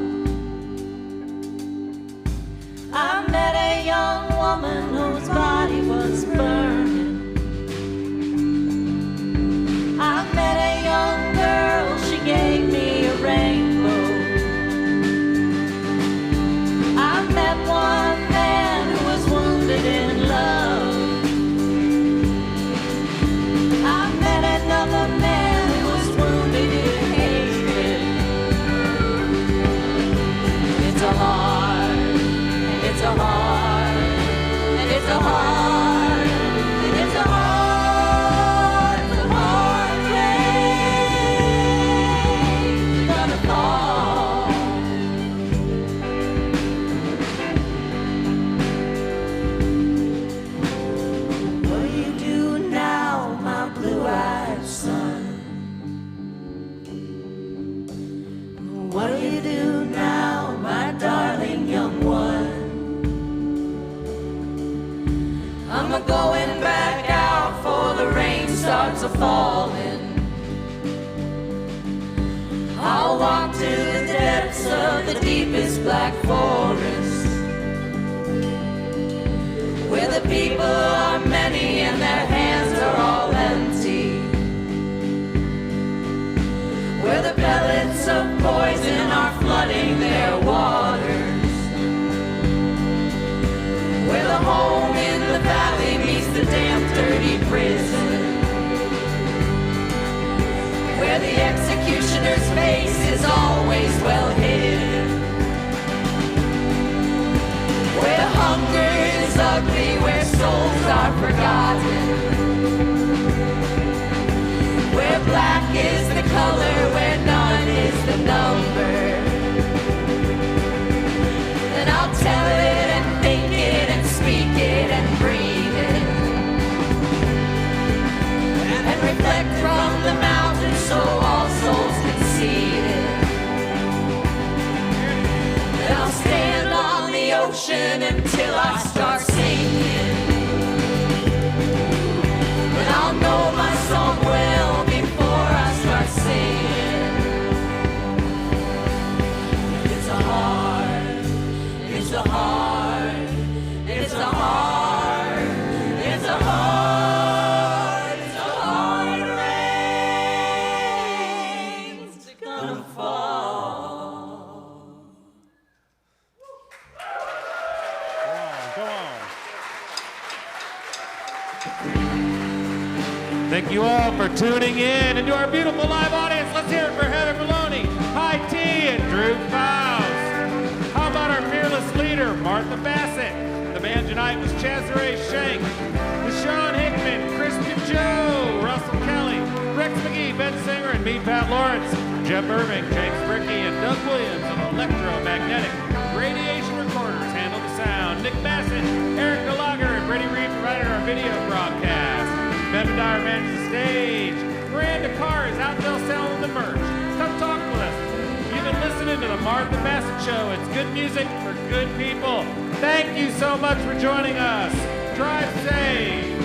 I met a young woman whose body was burning. I met a young girl, she gave me a rainbow. I met one man who was wounded in love. I met another man who was wounded in hatred. It's a heart, and it's a heart, and it's a heart, and it's a heart, it's a hard rain gonna fall. What do you do now, my blue-eyed son? What do you do now, my darling young one? I'm a-going back out for the rain starts a-falling. I'll walk to the depths of the deepest black forest, where the people are many and their hands are all empty, where the pellets of poison are flooding their waters, where the home in the valley meets the damp, dirty prison, where the executioner's face is always well hidden, where hunger is ugly, where souls are forgotten, where black is the color, where none is the number. And I'll tell it and think it and speak it and breathe it, and reflect from the mountain so all souls can see it. And I'll stand on the ocean until I start singing, and I'll know my song well before I start singing. It's a heart, it's a heart, it's a heart, it's a heart, it's a hard rain's gonna fall. Go on. Thank you all for tuning in, and to our beautiful live audience, let's hear it for Heather Maloney, High T, and Drew Foust. How about our fearless leader, Martha Bassett? The band tonight was Cesare Shank, Deshaun Hickman, Christian Joe, Russell Kelly, Rex McGee, Ben Singer, and me, Pat Lawrence, Jeff Irving, James Brickey, and Doug Williams of Electromagnetic Radiation Recorders handled the sound. Nick Bassett, Eric Gallagher, and Brady Reed provided our video broadcast. Ben Dyer managed the stage. Miranda Carr is out there selling the merch. Come talk with us. You've been listening to the Martha Bassett Show. It's good music for good people. Thank you so much for joining us. Drive safe.